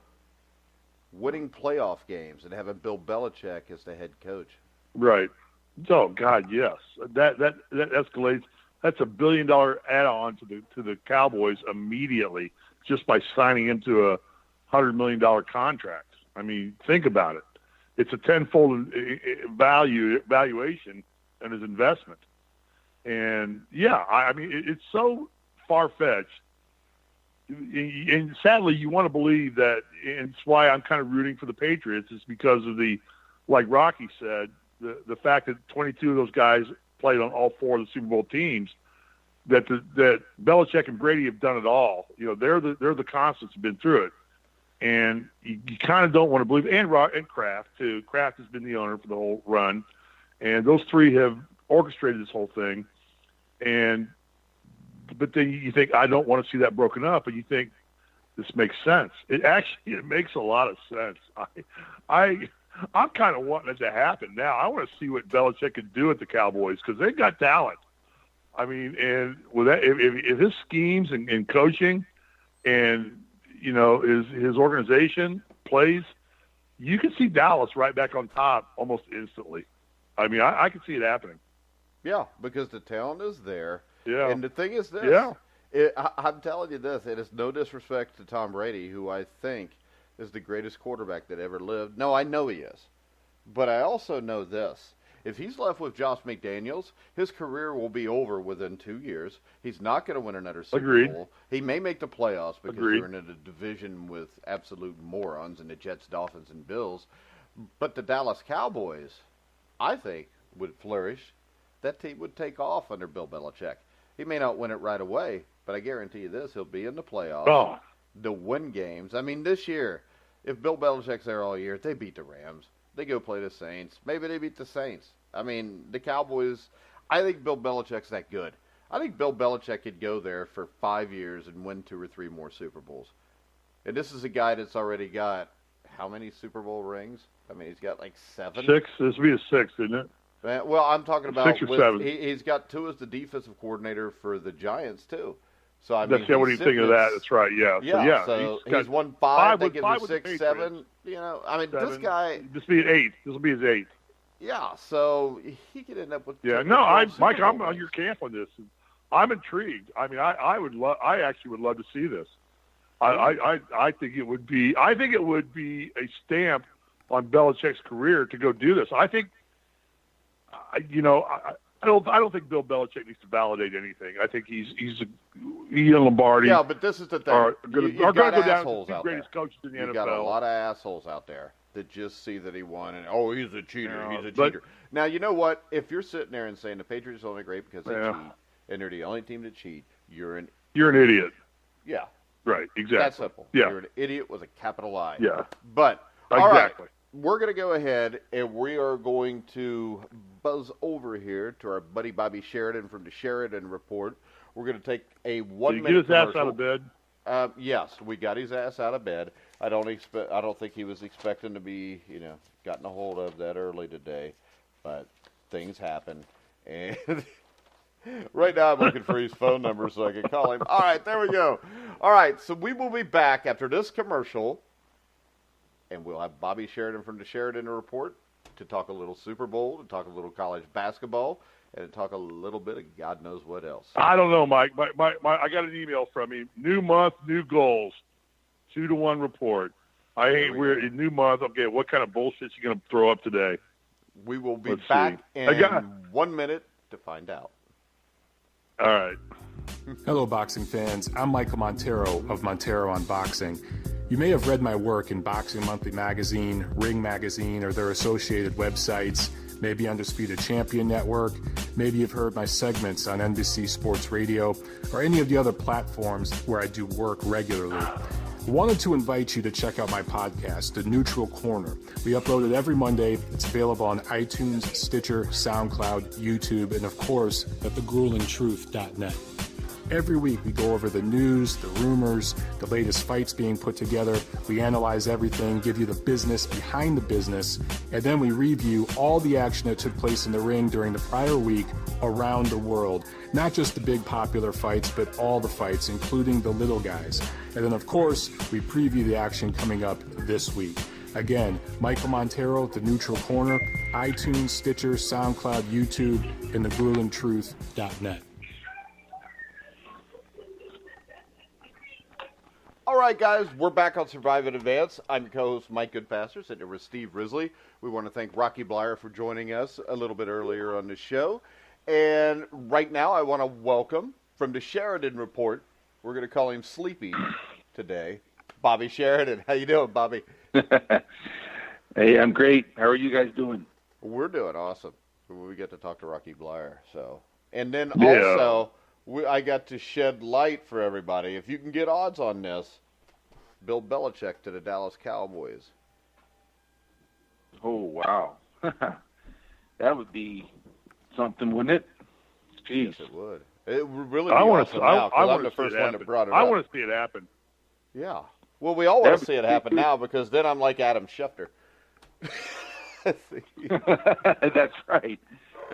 Winning playoff games and having Bill Belichick as the head coach. Right. Oh God, yes. That escalates. That's $1 billion add-on to the Cowboys immediately just by signing into a $100 million contract. I mean, think about it. It's a tenfold valuation and his investment. And yeah, I mean, it's so far-fetched. And sadly, you want to believe that, and it's why I'm kind of rooting for the Patriots, is because of like Rocky said, the fact that 22 of those guys played on all 4 of the Super Bowl teams, that Belichick and Brady have done it all. You know, they're the constants who've been through it. And you kind of don't want to believe, and Kraft too. Kraft has been the owner for the whole run. And those 3 have orchestrated this whole thing. But then you think, I don't want to see that broken up, and you think this makes sense. It makes a lot of sense. I'm kind of wanting it to happen now. I want to see what Belichick can do at the Cowboys because they've got talent. I mean, and with that, if his schemes and coaching and his organization plays, you can see Dallas right back on top almost instantly. I mean, I can see it happening. Yeah, because the talent is there. Yeah. And the thing is this. Yeah. I'm telling you this. It is no disrespect to Tom Brady, who I think is the greatest quarterback that ever lived. No, I know he is. But I also know this. If he's left with Josh McDaniels, his career will be over within 2 years. He's not going to win another Super Bowl. He may make the playoffs because they're in a division with absolute morons in the Jets, Dolphins, and Bills. But the Dallas Cowboys, I think, would flourish. That team would take off under Bill Belichick. He may not win it right away, but I guarantee you this, he'll be in the playoffs. Oh. They'll win games. I mean, this year, if Bill Belichick's there all year, they beat the Rams. They go play the Saints. Maybe they beat the Saints. I mean, the Cowboys, I think Bill Belichick's that good. I think Bill Belichick could go there for 5 years and win 2 or 3 more Super Bowls. And this is a guy that's already got how many Super Bowl rings? I mean, he's got like 7. 6. This would be a 6, isn't it? Well, I'm talking about 6 or 7. He's got 2 as the defensive coordinator for the Giants too. So I mean, what do you think of that? That's right. Yeah. Yeah. So he's won 5. They give him 6, 7. I mean, 7. This guy. This will be an 8. This will be his 8th. Yeah. So he could end up with. Yeah. No, Mike, I'm on your camp on this. I'm intrigued. I mean, I actually would love to see this. I think it would be. I think it would be a stamp on Belichick's career to go do this. I think. I don't think Bill Belichick needs to validate anything. I think he's Lombardi. Yeah, but this is the thing. Are going to go down as the greatest coaches in the NFL. You got a lot of assholes out there that just see that he won and he's a cheater. Yeah, he's a cheater. Now you know what? If you're sitting there and saying the Patriots are only great because they cheat and they're the only team to cheat, you're an idiot. Yeah. Right. Exactly. That's simple. Yeah. You're an idiot with a capital I. Yeah. But exactly. All right. We're going to go ahead, and we are going to buzz over here to our buddy Bobby Sheridan from the Sheridan Report. We're going to take a 1-minute Did you get his commercial. ass out of bed? Yes, we got his ass out of bed. I don't think he was expecting to be, gotten a hold of that early today, but things happen. And right now I'm looking for his phone number so I can call him. All right, there we go. All right, so we will be back after this commercial. And we'll have Bobby Sheridan from the Sheridan Report to talk a little Super Bowl, to talk a little college basketball, and to talk a little bit of God knows what else. I don't know, Mike. I got an email from him. New month, new goals. 2-to-1 report. We're in new month. Okay, what kind of bullshit you going to throw up today? We will be back in 1 minute to find out. All right. Hello, boxing fans. I'm Michael Montero of Montero on Boxing. You may have read my work in Boxing Monthly Magazine, Ring Magazine, or their associated websites, maybe Undisputed Champion Network, maybe you've heard my segments on NBC Sports Radio, or any of the other platforms where I do work regularly. I wanted to invite you to check out my podcast, The Neutral Corner. We upload it every Monday. It's available on iTunes, Stitcher, SoundCloud, YouTube, and of course, at thegruelingtruth.net. Every week we go over the news, the rumors, the latest fights being put together. We analyze everything, give you the business behind the business, and then we review all the action that took place in the ring during the prior week around the world. Not just the big popular fights, but all the fights, including the little guys. And then, of course, we preview the action coming up this week. Again, Michael Montero, The Neutral Corner, iTunes, Stitcher, SoundCloud, YouTube, and thegruelingtruth.net. All right, guys, we're back on Survive in Advance. I'm your co-host, Mike Goodpaster, sitting here with Steve Risley. We want to thank Rocky Bleier for joining us a little bit earlier on the show. And right now, I want to welcome, from the Sheridan Report, we're going to call him Sleepy today, Bobby Sheridan. How you doing, Bobby? Hey, I'm great. How are you guys doing? We're doing awesome. We get to talk to Rocky Bleier. And then also, I got to shed light for everybody. If you can get odds on this, Bill Belichick to the Dallas Cowboys. Oh, wow. That would be something, wouldn't it? Jeez. Yes, it would. It would really be awesome now, because I'm the first one that brought it up. I want to see it happen. Yeah. Well, we all want to see it happen now, because then I'm like Adam Schefter. That's right.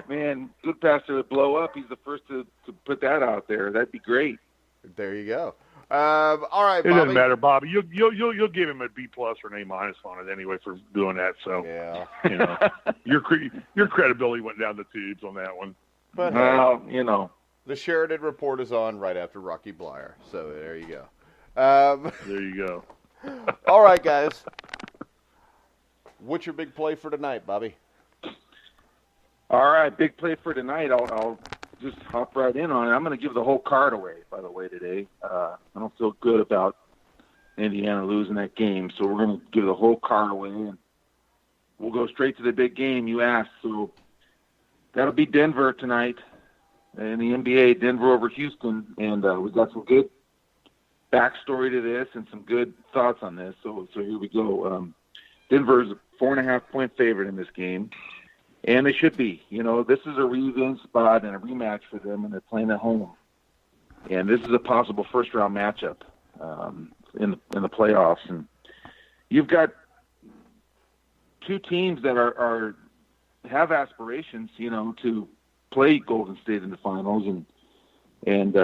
Man, Goodpaster would blow up. He's the first to put that out there. That'd be great. There you go. All right, Bobby. It doesn't matter, Bobby. You'll give him a B+ or an A- on it anyway for doing that. So yeah, you know, your credibility went down the tubes on that one. But well, you know, the Sheridan Report is on right after Rocky Bleier. So there you go. There you go. All right, guys. What's your big play for tonight, Bobby? All right, big play for tonight. I'll just hop right in on it. I'm going to give the whole card away, by the way, today. I don't feel good about Indiana losing that game, so we're going to give the whole card away, and we'll go straight to the big game you asked. So that'll be Denver tonight in the NBA, Denver over Houston, and we've got some good backstory to this and some good thoughts on this. So here we go. Denver's a 4.5-point favorite in this game. And they should be. You know, this is a revenge spot and a rematch for them, and they're playing at home. And this is a possible first-round matchup in the playoffs. And you've got two teams that have aspirations, you know, to play Golden State in the finals. And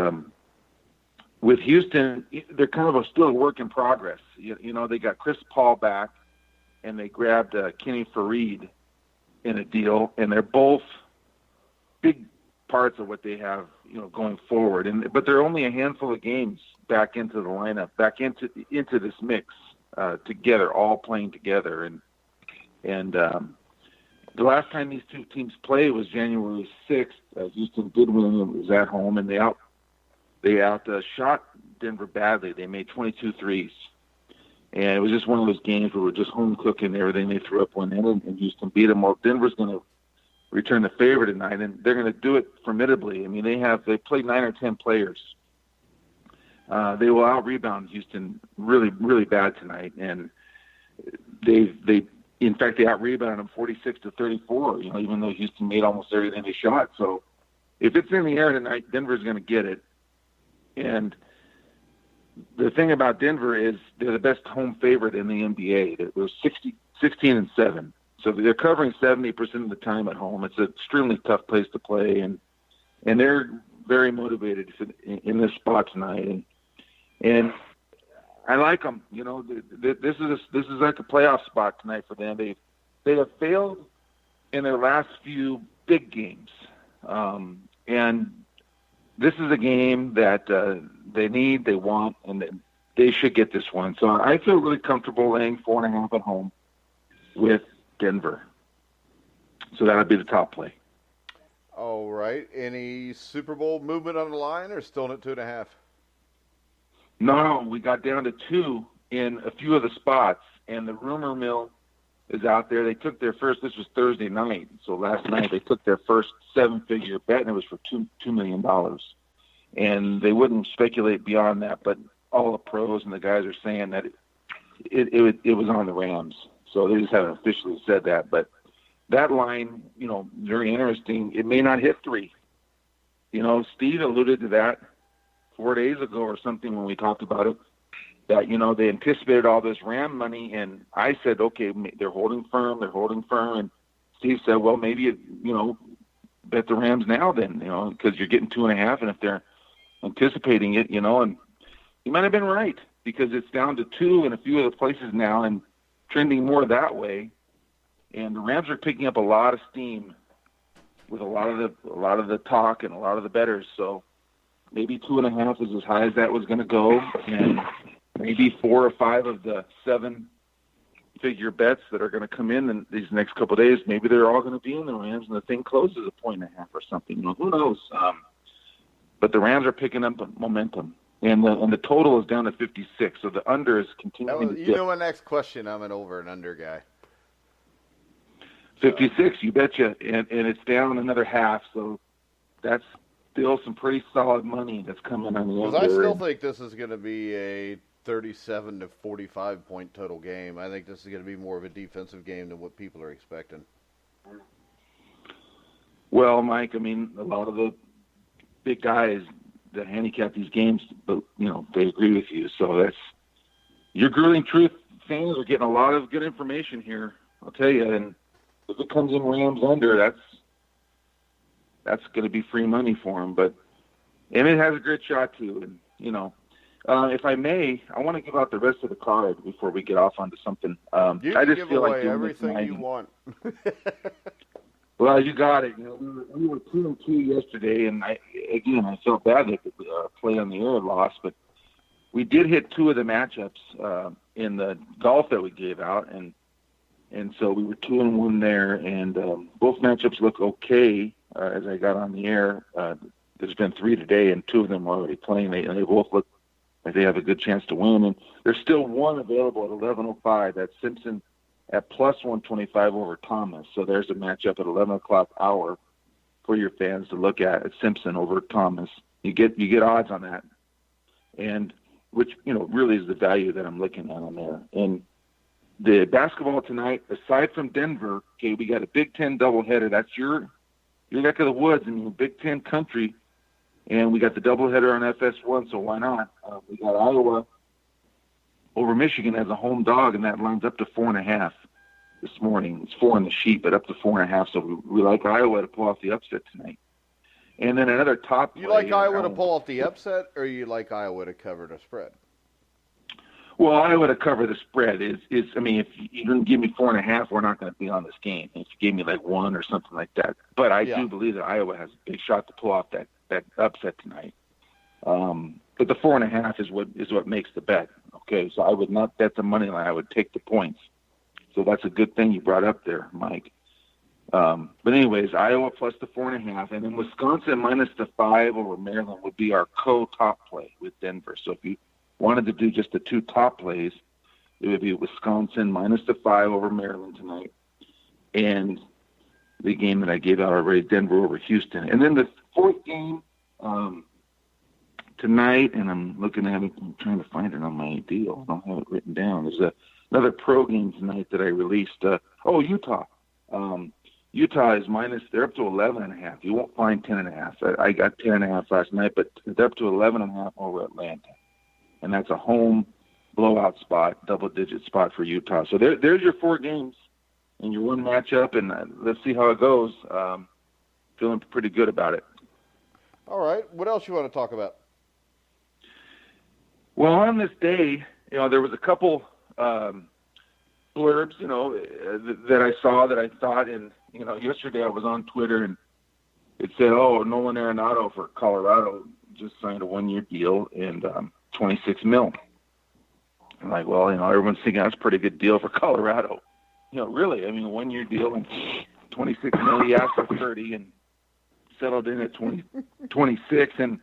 with Houston, they're kind of still a work in progress. You know, they got Chris Paul back, and they grabbed Kenny Fareed in a deal, and they're both big parts of what they have, you know, going forward. But they're only a handful of games back into the lineup, back into this mix together, all playing together. And the last time these two teams played was January 6th. Houston did win, and it was at home, and they outshot Denver badly. They made 22 threes. And it was just one of those games where we're just home cooking everything. They threw up one in, and Houston beat them. Well, Denver's going to return the favor tonight, and they're going to do it formidably. I mean, they played 9 or 10 players. They will out-rebound Houston really, really bad tonight, and they out-rebounded them 46-34. You know, even though Houston made almost everything they shot. So if it's in the air tonight, Denver's going to get it, and the thing about Denver is they're the best home favorite in the NBA. They're 16-7. So they're covering 70% of the time at home. It's an extremely tough place to play, and they're very motivated in this spot tonight. And I like them. You know, this is like a playoff spot tonight for them. They have failed in their last few big games, and this is a game that they need, they want, and they should get this one. So I feel really comfortable laying 4.5 at home with Denver. So that would be the top play. All right. Any Super Bowl movement on the line, or still at 2.5? No, we got down to 2 in a few of the spots, and the rumor mill is out there. They took their first, this was Thursday night, so last night they took their first 7-figure bet, and it was for $2 million. And they wouldn't speculate beyond that, but all the pros and the guys are saying that it was on the Rams. So they just haven't officially said that. But that line, you know, very interesting. It may not hit 3. You know, Steve alluded to that. 4 days ago or something when we talked about it, that, they anticipated all this Ram money, and I said, okay, they're holding firm, and Steve said, well, maybe, bet the Rams now then, because you're getting 2.5, and if they're anticipating it, and he might have been right, because it's down to 2 in a few of the places now and trending more that way, and the Rams are picking up a lot of steam with a lot of the talk and a lot of the bettors, so maybe 2.5 is as high as that was going to go, and maybe 4 or 5 of the 7-figure bets that are going to come in these next couple of days, maybe they're all going to be in the Rams, and the thing closes 1.5 or something. Who knows? But the Rams are picking up momentum, and the total is down to 56. So the under is continuing to dip. My next question. I'm an over and under guy. 56, you betcha, and it's down another half. So that's still some pretty solid money that's coming on the under. Because I still think this is going to be a 37 to 45 point total game. I think this is going to be more of a defensive game than what people are expecting. Well, Mike, I mean, a lot of the big guys that handicap these games, but they agree with you. So that's your Grueling Truth fans are getting a lot of good information here. I'll tell you, and if it comes in Rams under, that's going to be free money for them. And it has a great shot too. And if I may, I want to give out the rest of the card before we get off onto something. You I can just give feel away like everything you want. Well, you got it. We were 2-2 yesterday, and I felt bad that the play on the air lost, but we did hit 2 of the matchups in the golf that we gave out, and so we were 2-1 there, and both matchups look okay as I got on the air. There's been 3 today, and 2 of them are already playing. They both look like they have a good chance to win, and there's still one available at 11:05. That's Simpson at plus 125 over Thomas. So there's a matchup at 11 o'clock hour for your fans to look at Simpson over Thomas. You get odds on that, and which really is the value that I'm looking at on there. And the basketball tonight, aside from Denver, okay, we got a Big Ten doubleheader. That's your neck of the woods in the Big Ten country, and we got the doubleheader on FS1. So why not? We got Iowa over Michigan as a home dog, and that lines up to 4.5 this morning. It's 4 on the sheet, but up to 4.5. So we like Iowa to pull off the upset tonight. And then another top. You like Iowa to pull off the upset, or you like Iowa to cover the spread? Well, Iowa to cover the spread is. I mean, if you didn't give me 4.5, we're not going to be on this game. If you gave me like 1 or something like that, but I do believe that Iowa has a big shot to pull off that upset tonight. But the 4.5 is what makes the bet. Okay, so I would not bet the money line. I would take the points. So that's a good thing you brought up there, Mike. But anyways, Iowa plus the 4.5, and then Wisconsin minus the 5 over Maryland would be our co-top play with Denver. So if you wanted to do just the 2 top plays, it would be Wisconsin minus the 5 over Maryland tonight, and the game that I gave out already, Denver over Houston. And then the 4th game tonight, and I'm looking at it, I'm trying to find it on my deal. I don't have it written down. There's another pro game tonight that I released. Utah. Utah is they're up to 11.5. You won't find 10.5. I got 10.5 last night, but they're up to 11.5 over Atlanta. And that's a home blowout spot, double-digit spot for Utah. So there's your 4 games and your 1 matchup, and let's see how it goes. Feeling pretty good about it. All right. What else you want to talk about? Well, on this day, there was a couple blurbs, that I saw that I thought, and yesterday I was on Twitter and it said, Nolan Arenado for Colorado just signed a 1-year deal and $26 million. I'm like, well, everyone's thinking that's a pretty good deal for Colorado. Really, I mean, a 1-year deal and $26 million. He asked for 30 and settled in at 26, and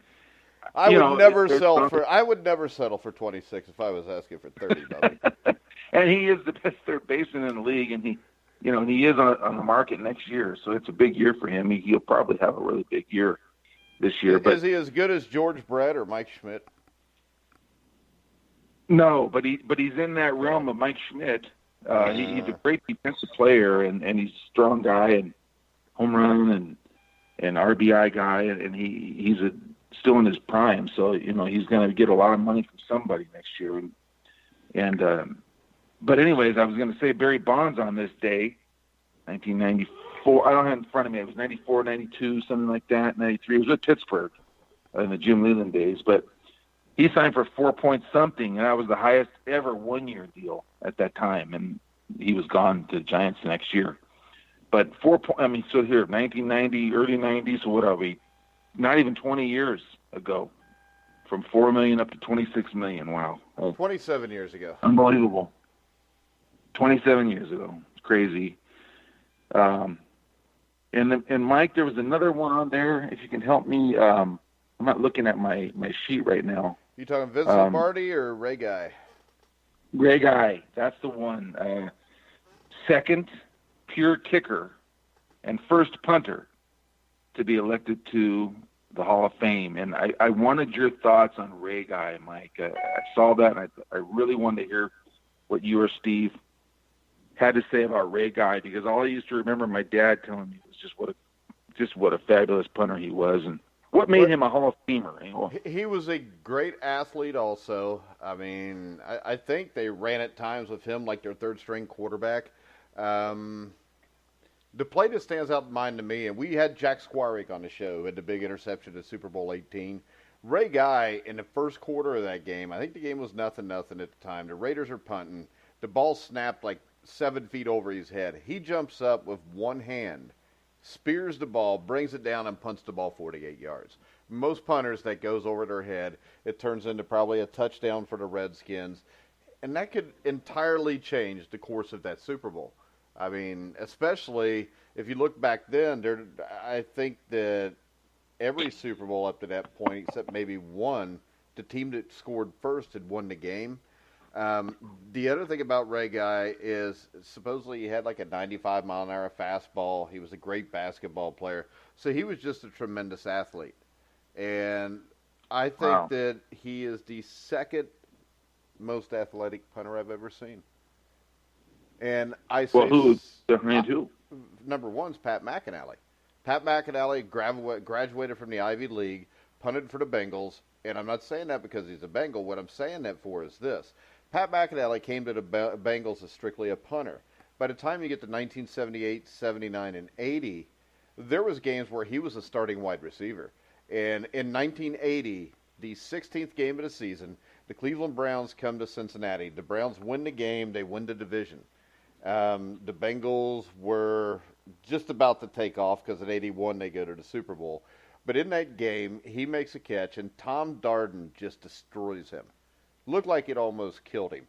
I would never settle for 26 if I was asking for 30, buddy. And he is the best third baseman in the league, and he is on the market next year, so it's a big year for him. He'll probably have a really big year this year. Is he as good as George Brett or Mike Schmidt? No, but he's in that realm of Mike Schmidt. He's a great defensive player, and he's a strong guy and home run and RBI guy, and he's still in his prime. So, he's going to get a lot of money from somebody next year. But anyways, I was going to say Barry Bonds on this day, 1994. I don't have it in front of me. It was 94, 92, something like that, 93. It was with Pittsburgh in the Jim Leyland days. But he signed for 4 point something, and that was the highest ever one-year deal at that time. And he was gone to the Giants the next year. But so here, 1990, early 90s, so what are we? Not even 20 years ago. From $4 million up to $26 million. Wow. 27 years ago. Unbelievable. 27 years ago. It's crazy. And Mike, there was another one on there. If you can help me, I'm not looking at my sheet right now. You talking Vince Lombardi or Ray Guy? Ray Guy. That's the one. Second pure kicker and first punter to be elected to the Hall of Fame. And I wanted your thoughts on Ray Guy, Mike. I saw that, and I really wanted to hear what you or Steve had to say about Ray Guy, because all I used to remember my dad telling me was just what a fabulous punter he was, and what made him a Hall of Famer. He was a great athlete also. I mean, I think they ran at times with him like their third-string quarterback. The play that stands out in mind to me, and we had Jack Squarick on the show, who had the big interception at Super Bowl 18. Ray Guy, in the first quarter of that game, I think the game was 0-0 at the time. The Raiders are punting. The ball snapped like 7 feet over his head. He jumps up with one hand, spears the ball, brings it down, and punts the ball 48 yards. Most punters, that goes over their head. It turns into probably a touchdown for the Redskins. And that could entirely change the course of that Super Bowl. I mean, especially if you look back then, I think that every Super Bowl up to that point, except maybe one, the team that scored first had won the game. The other thing about Ray Guy is supposedly he had like a 95-mile-an-hour fastball. He was a great basketball player. So he was just a tremendous athlete. And I think that he is the second most athletic punter I've ever seen. And I say, well, who's definitely two? Number one's Pat McInally. Pat McInally graduated from the Ivy League, punted for the Bengals, and I'm not saying that because he's a Bengal. What I'm saying that for is this. Pat McInally came to the Bengals as strictly a punter. By the time you get to 1978, 79, and 80, there was games where he was a starting wide receiver. And in 1980, the 16th game of the season, the Cleveland Browns come to Cincinnati. The Browns win the game. They win the division. The Bengals were just about to take off because in 81 they go to the Super Bowl. But in that game, he makes a catch, and Tom Darden just destroys him. Looked like it almost killed him.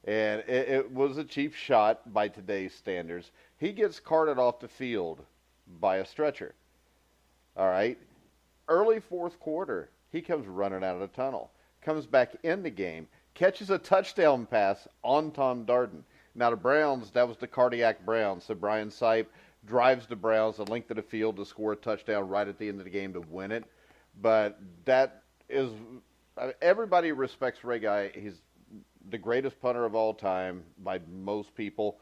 And it was a cheap shot by today's standards. He gets carted off the field by a stretcher. All right? Early fourth quarter, he comes running out of the tunnel. Comes back in the game, catches a touchdown pass on Tom Darden. Now, the Browns, that was the cardiac Browns. So Brian Sipe drives the Browns the length of the field to score a touchdown right at the end of the game to win it. But that is, everybody respects Ray Guy. He's the greatest punter of all time by most people.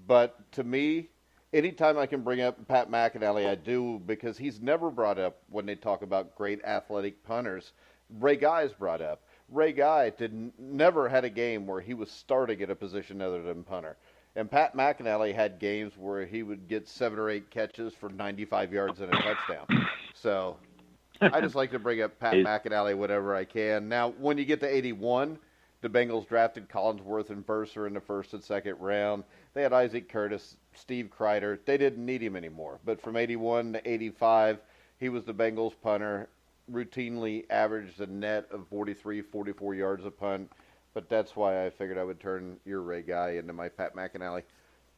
But to me, anytime I can bring up Pat McInally, I do, because he's never brought up when they talk about great athletic punters. Ray Guy's brought up. Ray Guy never had a game where he was starting at a position other than punter. And Pat McInally had games where he would get 7 or 8 catches for 95 yards and a touchdown. So I just like to bring up Pat McInally whenever I can. Now, when you get to 81, the Bengals drafted Collinsworth and Burser in the first and second round. They had Isaac Curtis, Steve Kreider. They didn't need him anymore. But from 81 to 85, he was the Bengals punter. Routinely averaged a net of 43, 44 yards a punt, but that's why I figured I would turn your Ray Guy into my Pat McInally.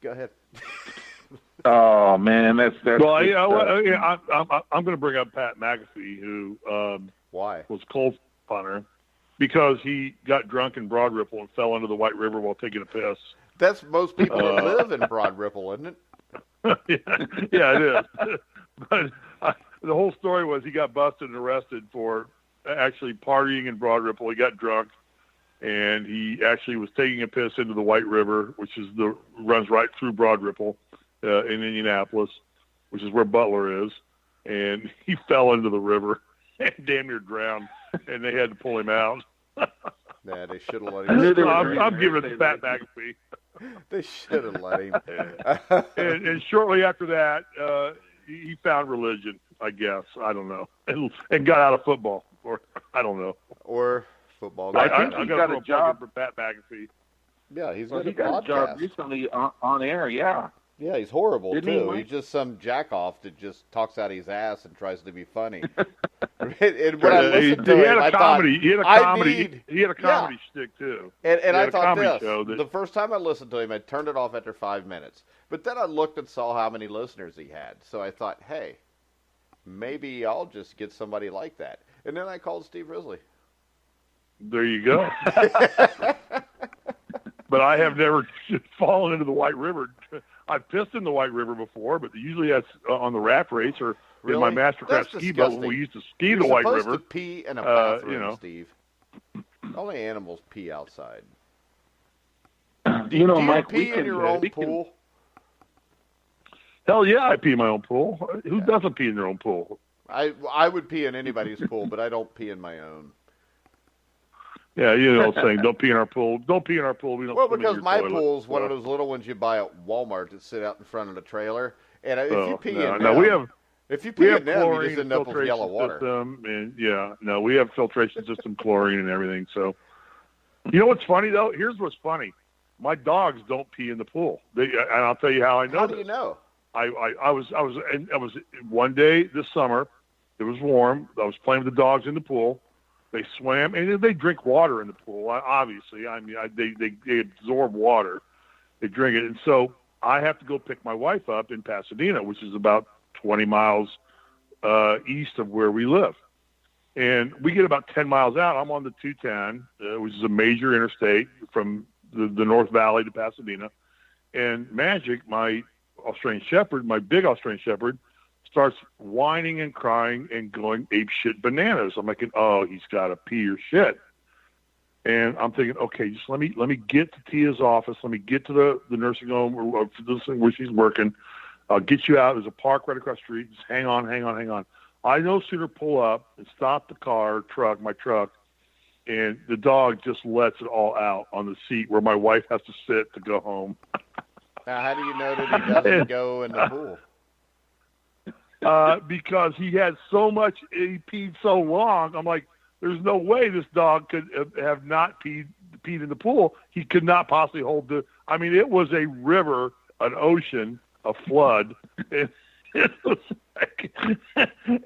Go ahead. Oh man, that's well, I'm going to bring up Pat McAfee, who was Colts punter because he got drunk in Broad Ripple and fell into the White River while taking a piss. That's most people that live in Broad Ripple, isn't it? yeah, it is. But the whole story was he got busted and arrested for actually partying in Broad Ripple. He got drunk, and he actually was taking a piss into the White River, which is runs right through Broad Ripple in Indianapolis, which is where Butler is. And he fell into the river damn near drowned, and they had to pull him out. Yeah, they should have let him. I'm giving it the Pat McAfee. They should have let him. and shortly after that, he found religion, I guess. I don't know, and got out of football, or I don't know, or football. I think he got a job for Pat McAfee. Yeah, he got a job recently on air. Yeah. Yeah, he's horrible too. He He's just some jackoff that just talks out his ass and tries to be funny. And when I listened to him, I thought, he had a comedy shtick too. And I thought the first time I listened to him, I turned it off after 5 minutes. But then I looked and saw how many listeners he had. So I thought, hey, maybe I'll just get somebody like that. And then I called Steve Risley. There you go. But I have never fallen into the White River. I've pissed in the White River before, but usually that's on the raft race or in my Mastercraft ski boat when we used to ski the White River. You're supposed to pee in a bathroom, Steve. Only animals pee outside. Do you Mike, pee in your own pool? Hell yeah, I pee in my own pool. Who doesn't pee in their own pool? I would pee in anybody's pool, but I don't pee in my own. Yeah, you know, saying don't pee in our pool. Don't pee in our pool. We don't. Well, because my pool's one of those little ones you buy at Walmart that sit out in front of the trailer, and if you pee in them, if you pee in them, you just end up with yellow water. We have filtration system, chlorine, and everything. So, you know what's funny though? Here's what's funny. My dogs don't pee in the pool. And I'll tell you how I know. How do you know? I was one day this summer. It was warm. I was playing with the dogs in the pool. They swam, and they drink water in the pool, obviously. I mean, they absorb water. They drink it. And so I have to go pick my wife up in Pasadena, which is about 20 miles east of where we live. And we get about 10 miles out. I'm on the 210, which is a major interstate from the North Valley to Pasadena. And Magic, my Australian Shepherd, my big Australian Shepherd, starts whining and crying and going apeshit bananas. I'm thinking, oh, he's got to pee or shit. And I'm thinking, okay, just let me get to Tia's office. Let me get to the nursing home where she's working. I'll get you out. There's a park right across the street. Just hang on. I no sooner pull up and stop the my truck, and the dog just lets it all out on the seat where my wife has to sit to go home. Now, how do you know that he doesn't go in the pool? Because he had so much, he peed so long. I'm like, there's no way this dog could have not peed in the pool. He could not possibly hold it was a river, an ocean, a flood. And it was like,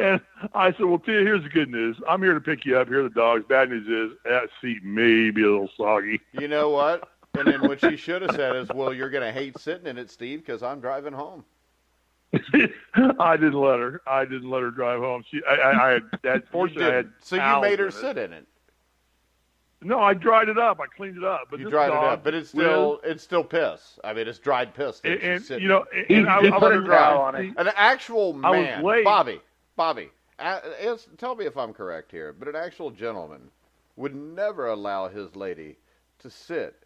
and I said, well, Tia, here's the good news. I'm here to pick you up. Here are the dogs. Bad news is that seat may be a little soggy. You know what? And then what she should have said is, well, you're going to hate sitting in it, Steve, because I'm driving home. I didn't let her drive home. I had. So you made her sit in it. No, I dried it up. I cleaned it up. But you dried it up, but it's still piss. I mean, it's dried piss. And I let her drive. An actual man, Bobby. Tell me if I'm correct here, but an actual gentleman would never allow his lady to sit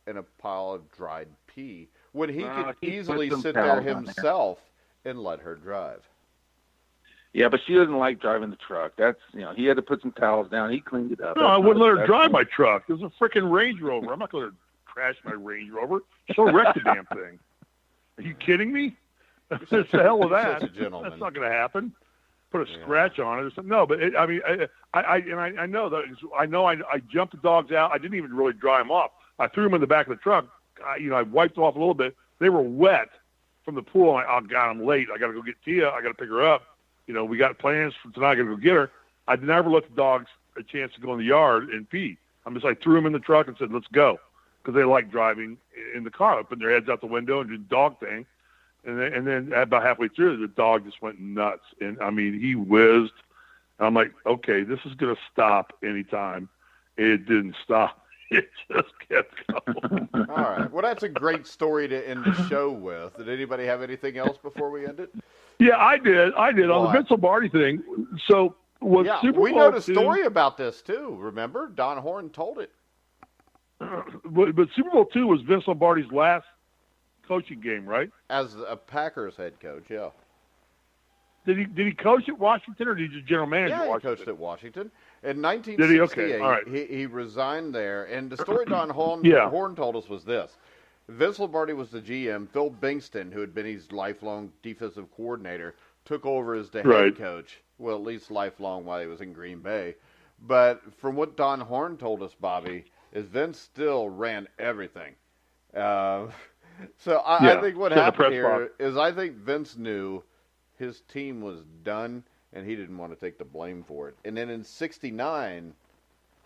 in a pile of dried pee when he could easily sit there himself and let her drive. Yeah, but she doesn't like driving the truck. That's, he had to put some towels down. He cleaned it up. No, I wouldn't let her drive my truck. It was a freaking Range Rover. I'm not going to crash my Range Rover. She'll wreck the damn thing. Are you kidding me? What the hell with that? That's not going to happen. Put a scratch on it or something. No, but I know that. I jumped the dogs out. I didn't even really dry them off. I threw them in the back of the truck. I wiped off a little bit. They were wet from the pool. Oh God, I'm late. I got to go get Tia. I got to pick her up. We got plans for tonight. I got to go get her. I never let the dogs a chance to go in the yard and pee. I threw them in the truck and said, let's go. Because they like driving in the car, putting their heads out the window and do the dog thing. And then about halfway through, the dog just went nuts. And he whizzed. And I'm like, okay, this is going to stop anytime. It didn't stop. It just kept going. All right. Well, that's a great story to end the show with. Did anybody have anything else before we end it? Yeah, I did. On the Vince Lombardi thing. So Super Bowl we know the story about this too. Remember, Don Horn told it. But Super Bowl II was Vince Lombardi's last coaching game, right? As a Packers head coach, yeah. Did he coach at Washington, or did he just general manager at Washington? Yeah, he coached at Washington. In 1968, Did he? Okay. All right. he resigned there. And the story Don Horn told us was this. Vince Lombardi was the GM. Phil Bingston, who had been his lifelong defensive coordinator, took over as the head coach. Well, at least lifelong while he was in Green Bay. But from what Don Horn told us, Bobby, is Vince still ran everything. So I think what happened here is I think Vince knew his team was done, and he didn't want to take the blame for it. And then in '69,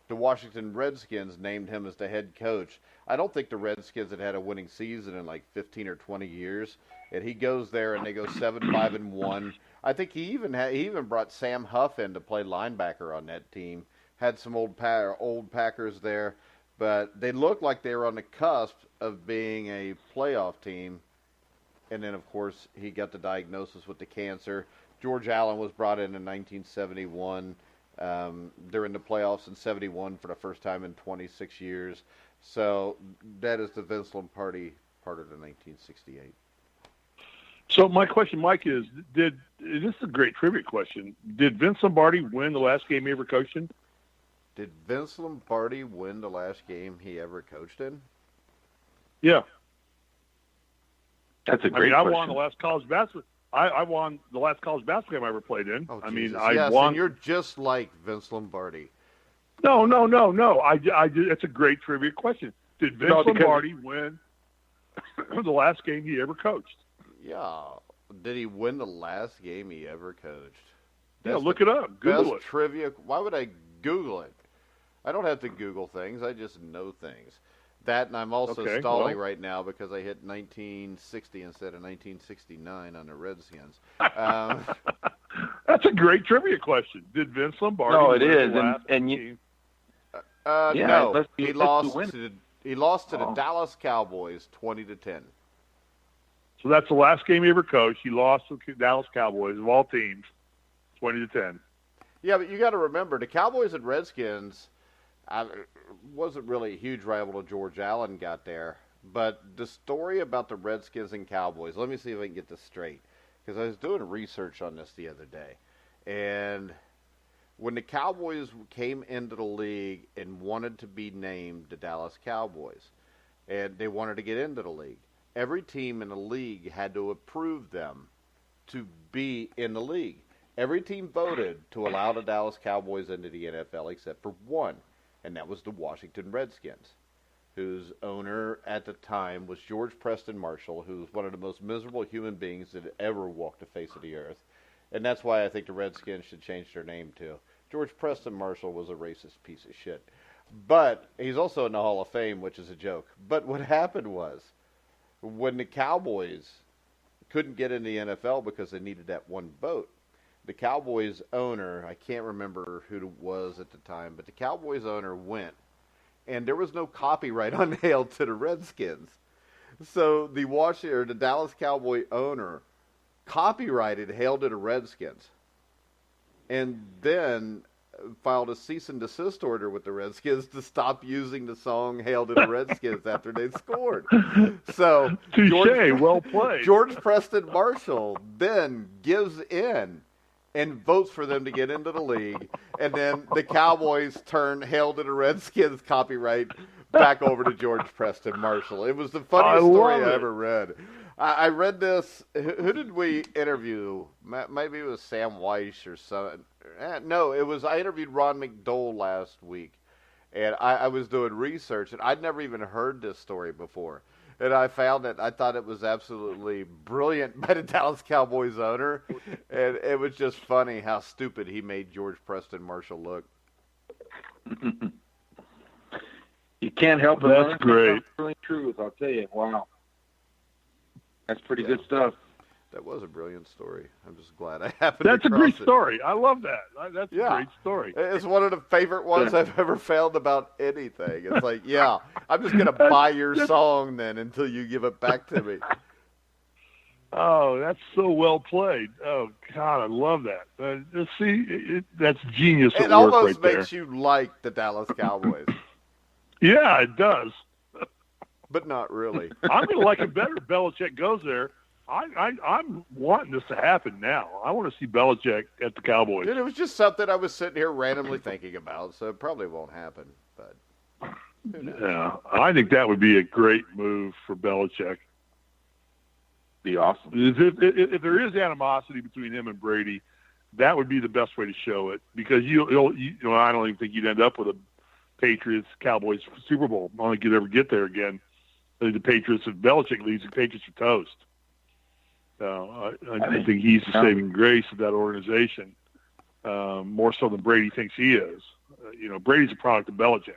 the Washington Redskins named him as the head coach. I don't think the Redskins had a winning season in like 15 or 20 years. And he goes there, and they go 7-5-1. I think he even brought Sam Huff in to play linebacker on that team. Had some old Packers there, but they looked like they were on the cusp of being a playoff team. And then, of course, he got the diagnosis with the cancer. George Allen was brought in 1971. They're in the playoffs in '71 for the first time in 26 years. So that is the Vince Lombardi part of the 1968. So my question, Mike, is this is a great trivia question. Did Vince Lombardi win the last game he ever coached in? Did Vince Lombardi win the last game he ever coached in? Yeah. That's a great question. I won the last college basketball. I won the last college basketball game I ever played in. Oh, I Jesus. mean, I won. And you're just like Vince Lombardi. No. It's a great trivia question. Did Vince Lombardi win the last game he ever coached? Yeah. Did he win the last game he ever coached? Yeah, look it up. Google it. Trivia. Why would I Google it? I don't have to Google things. I just know things. That, and I'm also stalling right now because I hit 1960 instead of 1969 on the Redskins. That's a great trivia question. Did Vince Lombardi? No, it is, no. He lost to the Dallas Cowboys 20-10. So that's the last game he ever coached. He lost to the Dallas Cowboys of all teams, 20-10. Yeah, but you got to remember the Cowboys and Redskins. Wasn't really a huge rival to George Allen got there. But the story about the Redskins and Cowboys, let me see if I can get this straight. Because I was doing research on this the other day. And when the Cowboys came into the league and wanted to be named the Dallas Cowboys, and they wanted to get into the league, every team in the league had to approve them to be in the league. Every team voted to allow the Dallas Cowboys into the NFL except for one. And that was the Washington Redskins, whose owner at the time was George Preston Marshall, who was one of the most miserable human beings that ever walked the face of the earth. And that's why I think the Redskins should change their name too. George Preston Marshall was a racist piece of shit. But he's also in the Hall of Fame, which is a joke. But what happened was, when the Cowboys couldn't get in the NFL because they needed that one vote, the Cowboys owner, I can't remember who it was at the time, but the Cowboys owner went, and there was no copyright unhailed to the Redskins. So the Dallas Cowboy owner copyrighted Hail to the Redskins, and then filed a cease and desist order with the Redskins to stop using the song Hail to the Redskins after they'd scored. So well played. George Preston Marshall then gives in and votes for them to get into the league, and then the Cowboys turn Hail to the Redskins copyright back over to George Preston Marshall. It was the funniest story I ever read. I read this. Who did we interview? Maybe it was Sam Weiss or something. No, I interviewed Ron McDole last week, and I was doing research, and I'd never even heard this story before. And I found it. I thought it was absolutely brilliant by the Dallas Cowboys owner. And it was just funny how stupid he made George Preston Marshall look. You can't help it. That's great. Really truth, I'll tell you. Wow. That's pretty good stuff. That was a brilliant story. I'm just glad I happened That's to cross a great it. story. I love that. That's a great story. It's one of the favorite ones I've ever found about anything. It's like, yeah, I'm just going to buy your song then until you give it back to me. Oh, that's so well played. Oh, God, I love that. That's genius at work right there. It almost makes you like the Dallas Cowboys. Yeah, it does. But not really. I'm going to like it better if Belichick goes there I'm wanting this to happen now. I want to see Belichick at the Cowboys. Dude, it was just something I was sitting here randomly thinking about, so it probably won't happen. But who knows? Yeah, I think that would be a great move for Belichick. Be awesome. If there is animosity between him and Brady, that would be the best way to show it. Because I don't even think you'd end up with a Patriots Cowboys Super Bowl. I don't think you'd ever get there again. I think the Patriots, if Belichick leaves, the Patriots are toast. I think he's the saving grace of that organization, more so than Brady thinks he is. Brady's a product of Belichick,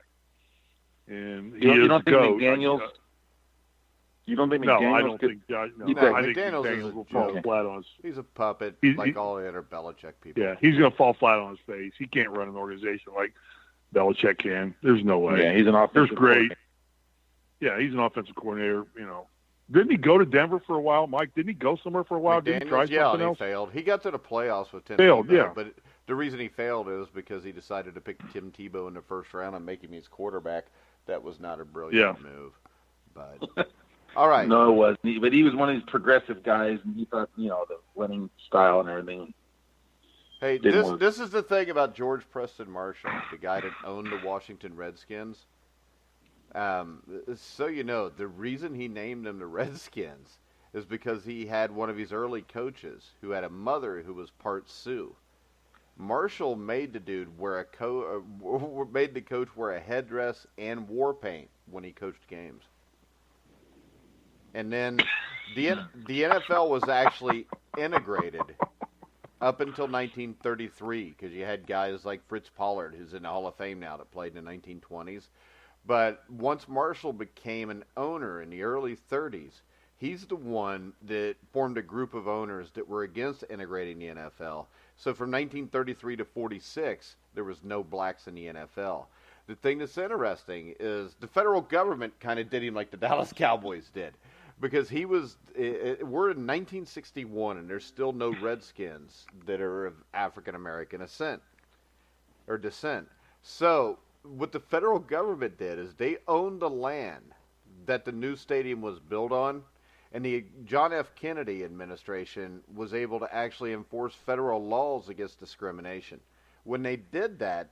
and you don't think McDaniels? You don't think McDaniels? No, I don't think. I think McDaniels will fall flat on his. He's a puppet, like all the other Belichick people. Yeah, he's going to fall flat on his face. He can't run an organization like Belichick can. There's no way. Yeah, he's an offensive. There's great. Yeah, he's an offensive coordinator. Didn't he go to Denver for a while, Mike? Didn't he go somewhere for a while? Didn't he try something else? He failed. He got to the playoffs with Tim Tebow, but the reason he failed is because he decided to pick Tim Tebow in the first round and make him his quarterback. That was not a brilliant move. But all right. No, it wasn't. But he was one of these progressive guys, and he thought, the winning style and everything. Hey, this is the thing about George Preston Marshall, the guy that owned the Washington Redskins. So the reason he named them the Redskins is because he had one of his early coaches who had a mother who was part Sioux. Marshall made the dude made the coach wear a headdress and war paint when he coached games. And then the NFL was actually integrated up until 1933 because you had guys like Fritz Pollard, who's in the Hall of Fame now, that played in the 1920s. But once Marshall became an owner in the early 30s, he's the one that formed a group of owners that were against integrating the NFL. So from 1933 to 46, there was no blacks in the NFL. The thing that's interesting is the federal government kind of did him like the Dallas Cowboys did. Because we're in 1961, and there's still no Redskins that are of African-American descent. So what the federal government did is they owned the land that the new stadium was built on, and the John F. Kennedy administration was able to actually enforce federal laws against discrimination. When they did that,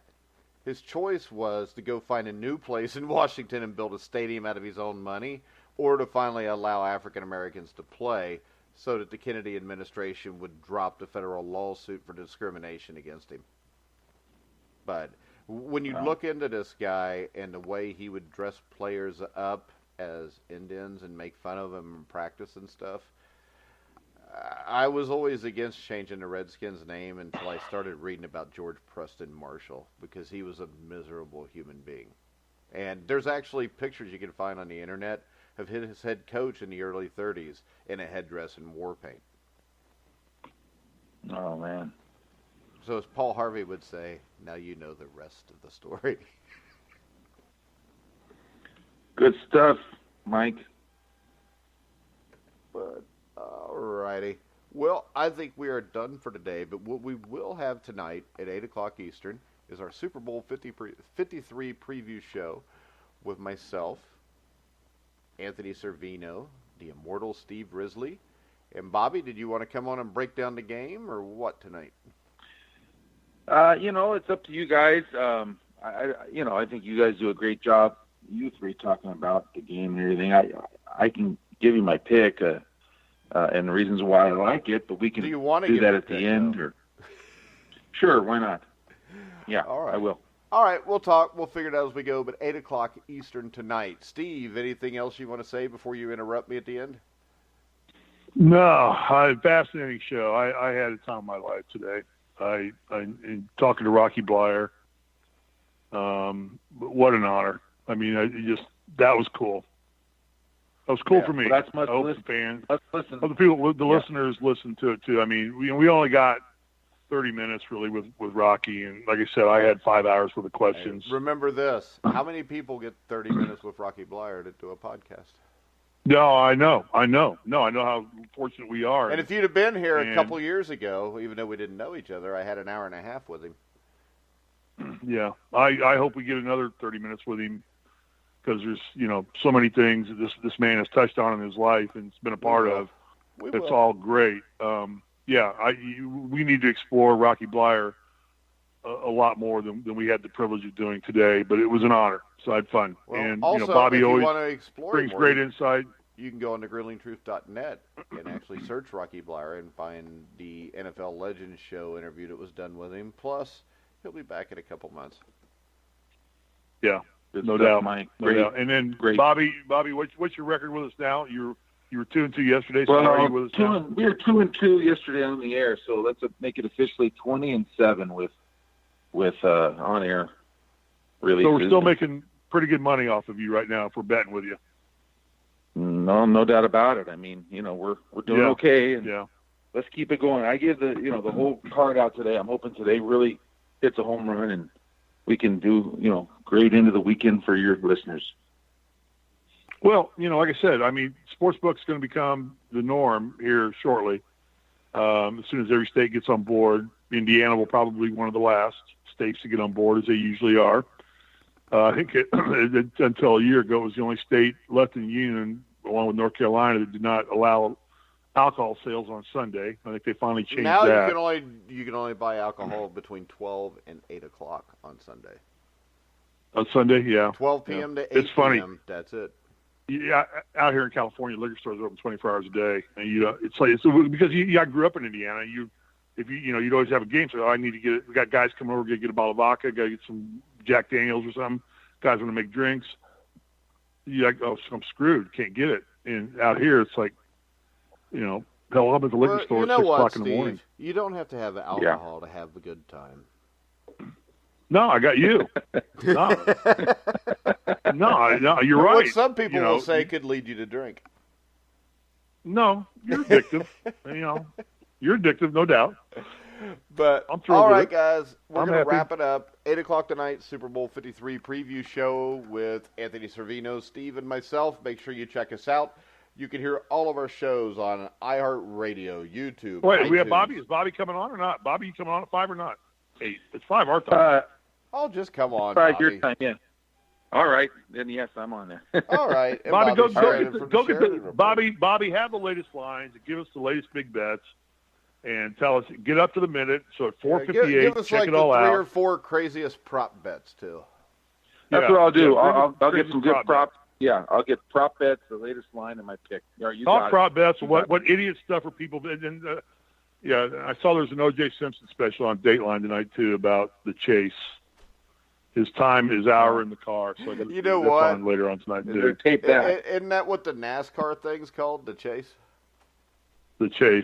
his choice was to go find a new place in Washington and build a stadium out of his own money, or to finally allow African Americans to play so that the Kennedy administration would drop the federal lawsuit for discrimination against him. But when you look into this guy and the way he would dress players up as Indians and make fun of them in practice and stuff, I was always against changing the Redskins' name until I started reading about George Preston Marshall, because he was a miserable human being. And there's actually pictures you can find on the internet of his head coach in the early 30s in a headdress and war paint. Oh, man. So as Paul Harvey would say, now you know the rest of the story. Good stuff, Mike. But, alrighty. Well, I think we are done for today, but what we will have tonight at 8 o'clock Eastern is our Super Bowl 53 preview show with myself, Anthony Servino, the immortal Steve Risley, and Bobby. Did you want to come on and break down the game, or what tonight? It's up to you guys. I think you guys do a great job, you three, talking about the game and everything. I can give you my pick and the reasons why I like it, but we can do that at the end. Or sure, why not? Yeah, all right. I will. All right, we'll talk. We'll figure it out as we go, but 8 o'clock Eastern tonight. Steve, anything else you want to say before you interrupt me at the end? No, fascinating show. I had a time of my life today. I talking to Rocky Bleier. What an honor. I mean, that was cool. That was cool for me. Well, that's much I hope listen. the fans, let's listen. the people, the listeners listen to it too. I mean, we only got 30 minutes really with Rocky, and like I said, I had 5 hours worth of questions. Hey, remember this: how many people get 30 minutes with Rocky Bleier to do a podcast? No, I know. No, I know how fortunate we are. And if you'd have been here a couple years ago, even though we didn't know each other, I had an hour and a half with him. Yeah, I hope we get another 30 minutes with him, because there's so many things that this man has touched on in his life and it's been a part of. It's all great. We need to explore Rocky Bleier a lot more than we had the privilege of doing today, but it was an honor. So I had fun. Well, and also, Bobby if you always want to explore brings more, great insight. You can go on to grillingtruth.net and actually search Rocky Bleier and find the NFL Legends show interview that was done with him. Plus, he'll be back in a couple months. Yeah, no doubt, Mike. No doubt. And then Bobby, what's your record with us now? You were 2-2 yesterday. So are you with us now? We were 2-2 yesterday on the air. So let's make it officially 20-7 with on air. Really. So we're still making pretty good money off of you right now if we're betting with you. No doubt about it. I mean, we're doing okay, and let's keep it going. I gave the whole card out today. I'm hoping today really hits a home run, and we can do great into the weekend for your listeners. Well, like I said, I mean, sportsbook's going to become the norm here shortly. As soon as every state gets on board, Indiana will probably be one of the last states to get on board, as they usually are. I think until a year ago, it was the only state left in the union, along with North Carolina, that did not allow alcohol sales on Sunday. I think they finally changed that. Now you can only buy alcohol between 12 and 8 o'clock on Sunday. On Sunday, yeah. 12 p.m. to 8 it's funny. p.m. That's it. Yeah, out here in California, liquor stores are open 24 hours a day, and it's because I grew up in Indiana. You'd always have a game. So I need to get. We got guys coming over, get a bottle of vodka, got to get some Jack Daniels or something. Guys want to make drinks. You're like, oh, I'm screwed. Can't get it. And out here, it's like, hell, I'm at the liquor store at 6 o'clock in the morning. You don't have to have alcohol to have a good time. No, I got you. No, you're right. What some people will say could lead you to drink. No, you're addictive. You're addictive, no doubt. But I'm thrilled all right, with it. guys, we're going to happy. wrap it up. 8 o'clock tonight, Super Bowl 53 preview show with Anthony Servino, Steve, and myself. Make sure you check us out. You can hear all of our shows on iHeartRadio, YouTube. Wait, iTunes. we have Bobby. Is Bobby coming on or not? Bobby, you coming on at 5 or not? 8. It's 5 our time. Oh, just come on, 5 Bobby. your time, yeah. All right, then yes, I'm on there. All right, and Bobby, go get the Bobby. Have the latest lines and give us the latest big bets, and tell us. Get up to the minute. So at 4:58, give us check like it all the 3 out. or 4 craziest prop bets too. That's what I'll do. I'll get some good prop. Yeah, I'll get prop bets, the latest line, and my pick. Talk prop bets. What idiot stuff are people? And I saw there's an O.J. Simpson special on Dateline tonight too about the chase. His time, his hour in the car. So I got what? Later on tonight. Tape that. Isn't that what the NASCAR thing's called? The chase. The chase.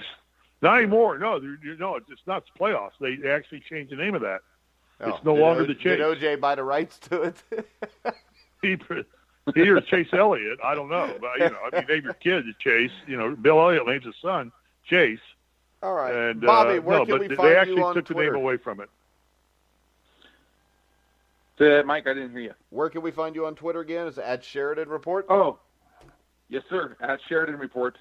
Not anymore. No, it's not the playoffs. They actually changed the name of that. It's no longer the chase. Did O.J. buy the rights to it? He or Chase Elliott. I don't know. But name your kid to Chase. Bill Elliott names his son Chase. All right, and, Bobby. Where can we find you on They actually took Twitter? the name away from it. Mike, I didn't hear you. Where can we find you on Twitter again? Is it @Sheridan Report? Oh, yes, sir. @Sheridan Report.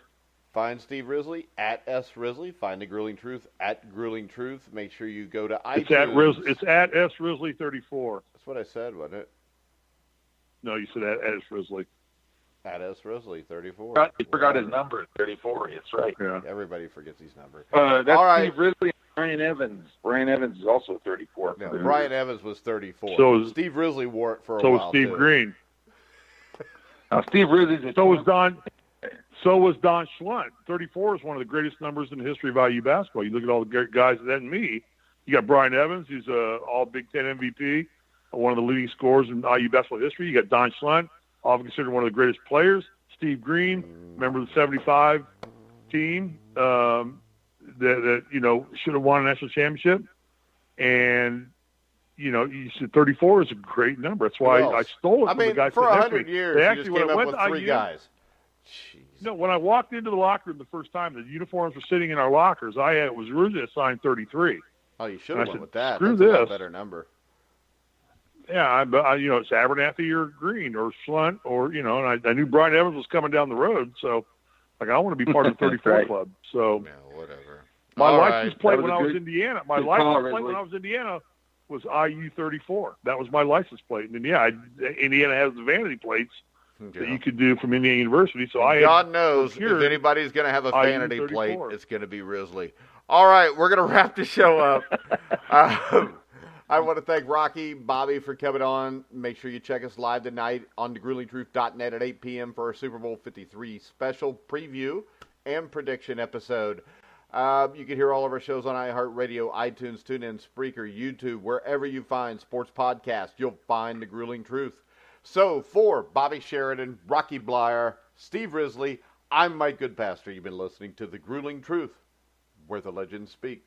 Find Steve Risley @SRisley. Find the Grueling Truth @Grueling Truth. Make sure you go to iTunes. It's at @SRisley34. That's what I said, wasn't it? No, you said at @SRisley. @SRisley34. He forgot his number, 34. That's right. Yeah. Everybody forgets his number. That's all right. Steve Risley and Brian Evans. Brian Evans is also 34. No, Brian Evans was 34. So Steve Risley wore it for a so while. was Steve too. Green. Steve Risley's So was Don. So was Don Schlunt. 34 is one of the greatest numbers in the history of IU basketball. You look at all the guys than me. You got Brian Evans, who's all Big Ten MVP, one of the leading scorers in IU basketball history. You got Don Schlunt, often considered one of the greatest players. Steve Green, member of the '75 team, that should have won a national championship. And you said 34 is a great number. That's why I stole it from the guys. For 100 years, they you actually just came up with 3 IU, guys. Jeez. No, when I walked into the locker room the first time, the uniforms were sitting in our lockers. I was originally assigned 33. Oh, you should have went with that. Screw That's this. a lot better number. Yeah, it's Abernathy or Green or Schlunt and I knew Brian Evans was coming down the road, so I want to be part of the 34 right. club. So Yeah, whatever. my All license right. plate when I was in Indiana, my good license call, plate when Risley. I was in Indiana was IU 34. That was my license plate. And Indiana has the vanity plates that you could do from Indiana University. So God knows if anybody's going to have a vanity plate, it's going to be Risley. All right, we're going to wrap the show up. I want to thank Rocky, Bobby for coming on. Make sure you check us live tonight on thegruelingtruth.net at 8 p.m. for our Super Bowl 53 special preview and prediction episode. You can hear all of our shows on iHeartRadio, iTunes, TuneIn, Spreaker, YouTube, wherever you find sports podcasts, you'll find The Grueling Truth. So for Bobby Sheridan, Rocky Bleier, Steve Risley, I'm Mike Goodpaster. You've been listening to The Grueling Truth, where the legends speak.